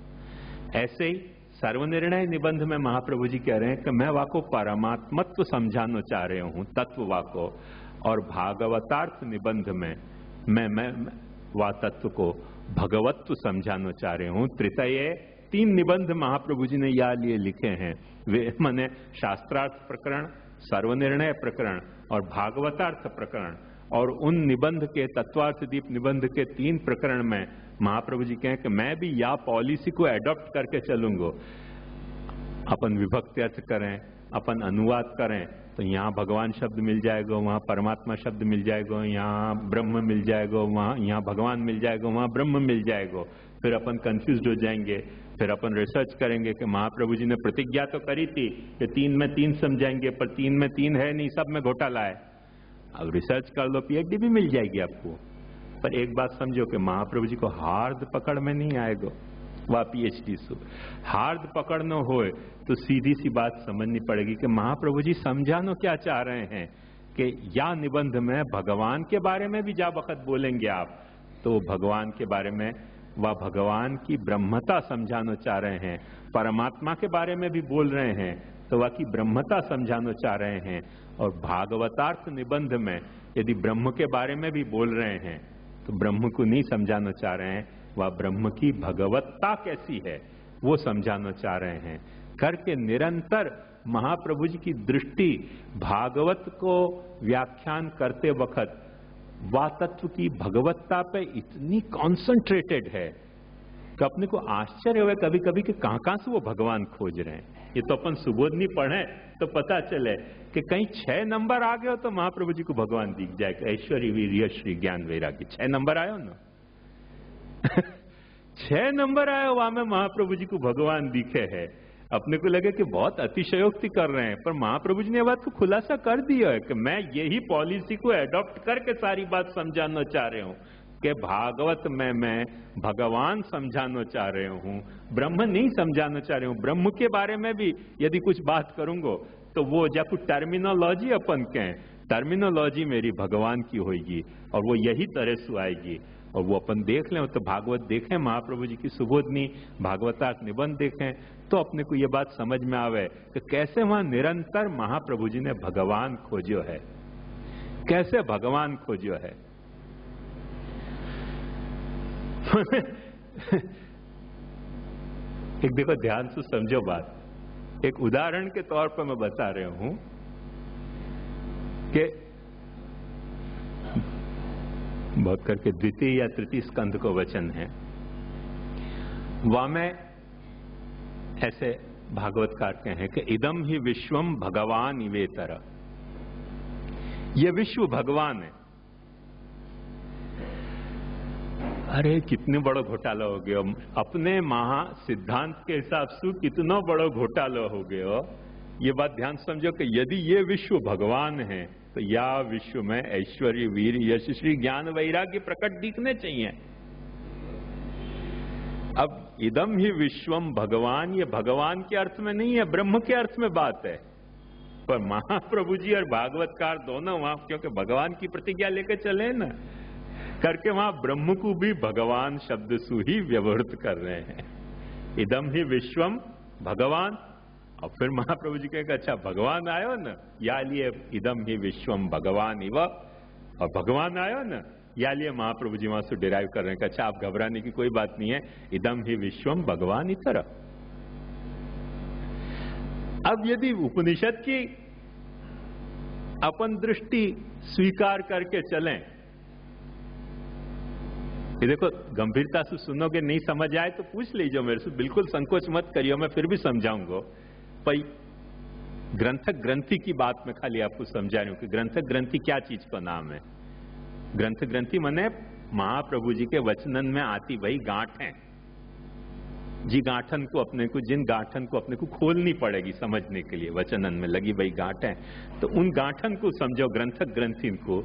ऐसे ही सर्वनिर्णय निबंध में महाप्रभु जी कह रहे हैं कि मैं वाको परमात्मत्व समझाना चाह रहे हूं, तत्व वाको, और भागवतार्थ निबंध में मैं वा तत्व को भगवत्व समझाना चाह रहे हूं। तृतीय 3 निबंध महाप्रभु जी ने या लिए लिखे हैं, वे माने शास्त्रार्थ प्रकरण, सर्वनिर्णय प्रकरण और भागवतार्थ प्रकरण। और उन निबंध के, तत्वार्थ दीप निबंध के 3 प्रकरण में महाप्रभु जी कहें कि मैं भी या पॉलिसी को एडॉप्ट करके चलूंगा। अपन विभक्ति अर्थ करें, अपन अनुवाद करें, तो यहाँ भगवान शब्द मिल जाएगा, वहाँ परमात्मा शब्द मिल जाएगा, यहाँ ब्रह्म मिल जाएगा, वहाँ यहाँ भगवान मिल जाएगा, वहाँ ब्रह्म मिल जाएगा। फिर अपन कंफ्यूज हो जाएंगे, फिर अपन रिसर्च करेंगे कि महाप्रभु जी ने प्रतिज्ञा तो करी थी कि 3 में 3 समझाएंगे, पर 3 में 3 है नहीं, सब में घोटाला है। अब रिसर्च कर लो, PhD भी मिल जाएगी आपको। पर एक बात समझो कि महाप्रभु जी को हार्द पकड़ में नहीं आएगा, वह PhD से हार्द पकड़ना हो तो सीधी सी बात समझनी पड़ेगी कि महाप्रभु जी समझाना क्या चाह रहे हैं। कि या निबंध में भगवान के बारे में भी जा वक्त बोलेंगे आप, तो भगवान के बारे में वह भगवान की ब्रह्मता समझाना चाह रहे हैं। परमात्मा के बारे में भी बोल रहे हैं तो वह की ब्रह्मता समझाना चाह रहे हैं। और भागवतार्थ निबंध में यदि ब्रह्म के बारे में भी बोल रहे हैं तो ब्रह्म को नहीं समझाना चाह रहे हैं, वह ब्रह्म की भगवत्ता कैसी है वो समझाना चाह रहे हैं। करके निरंतर महाप्रभु जी की दृष्टि भागवत को व्याख्यान करते वक्त वा तत्व की भगवत्ता पे इतनी कॉन्सेंट्रेटेड है कि अपने को आश्चर्य हुआ कभी कभी कि कहां से वो भगवान खोज रहे हैं। ये तो अपन सुबोधनी पढ़े तो पता चले कि कहीं 6 नंबर आ गए हो तो महाप्रभु जी को भगवान दिख जाए। ऐश्वर्य वीर्य श्री ज्ञान वैराग्य 6 नंबर आयो ना 6 नंबर आयो वहां में महाप्रभु जी को भगवान दिखे है। अपने को लगे कि बहुत अतिशयोक्ति कर रहे हैं, पर महाप्रभु जी ने बात को खुलासा कर दिया है कि मैं यही पॉलिसी को एडॉप्ट करके सारी बात समझाना चाह रहे हूं कि भागवत में मैं भगवान समझाना चाह रहे हूं, ब्रह्म नहीं समझाना चाह रहे हूं। ब्रह्म के बारे में भी यदि कुछ बात करूंगा तो वो जब कुछ टर्मिनोलॉजी अपन कहें, टर्मिनोलॉजी मेरी भगवान की होगी और वो यही तरह से आएगी। और वो अपन देख लें तो भागवत देखें, महाप्रभु जी की सुबोधनी भागवतार्थ निबंध देखें तो अपने को ये बात समझ में आवे कि कैसे वहां निरंतर महाप्रभु जी ने भगवान खोजो है, कैसे भगवान खोजो है। एक देखो ध्यान से समझो बात, एक उदाहरण के तौर पर मैं बता रहा हूं कि बहुत करके द्वितीय या तृतीय स्कंध को वचन है, वहां में ऐसे भागवतकार के हैं कि इदम ही विश्वम भगवान इवेतर, ये विश्व भगवान है। अरे कितने बड़ा घोटाला हो गया, अपने महा सिद्धांत के हिसाब से कितना बड़ा घोटाला हो गया। ये बात ध्यान समझो कि यदि ये विश्व भगवान है तो या विश्व में ऐश्वर्य वीर यश श्री ज्ञान वैराग्य प्रकट दिखने चाहिए। अब इदम ही विश्वम भगवान, ये भगवान के अर्थ में नहीं है, ब्रह्म के अर्थ में बात है। पर महाप्रभु जी और भागवतकार दोनों वहां क्योंकि भगवान की प्रतिज्ञा लेकर चले ना करके वहां ब्रह्म को भी भगवान शब्द सु ही व्यवहृत कर रहे हैं। इदम ही विश्वम भगवान। और फिर महाप्रभु जी कहेंगे अच्छा भगवान आयो न, या लिए इदम ही विश्वम भगवान इव, और भगवान आयो न, या लिए महाप्रभु जी वहां से डिराइव कर रहे हैं कि अच्छा आप घबराने की कोई बात नहीं है, इदम ही विश्वम भगवान इतर। अब यदि उपनिषद की अपन दृष्टि स्वीकार करके चलें, ये देखो गंभीरता से सुनोगे, नहीं समझ आए तो पूछ लीजिए मेरे से, बिल्कुल संकोच मत करियो, मैं फिर भी समझाऊंगा। पर ग्रंथक ग्रंथि की बात में खाली आपको समझा रही हूं कि ग्रंथक ग्रंथि क्या चीज का नाम है। ग्रंथ ग्रंथि माने महाप्रभु जी के वचनन में आती वही गांठ है, जी गांठन को अपने को, जिन गांठन को अपने को खोलनी पड़ेगी समझने के लिए, वचनन में लगी वही गांठ है। तो उन गांठन को समझो, ग्रंथक ग्रंथिन को,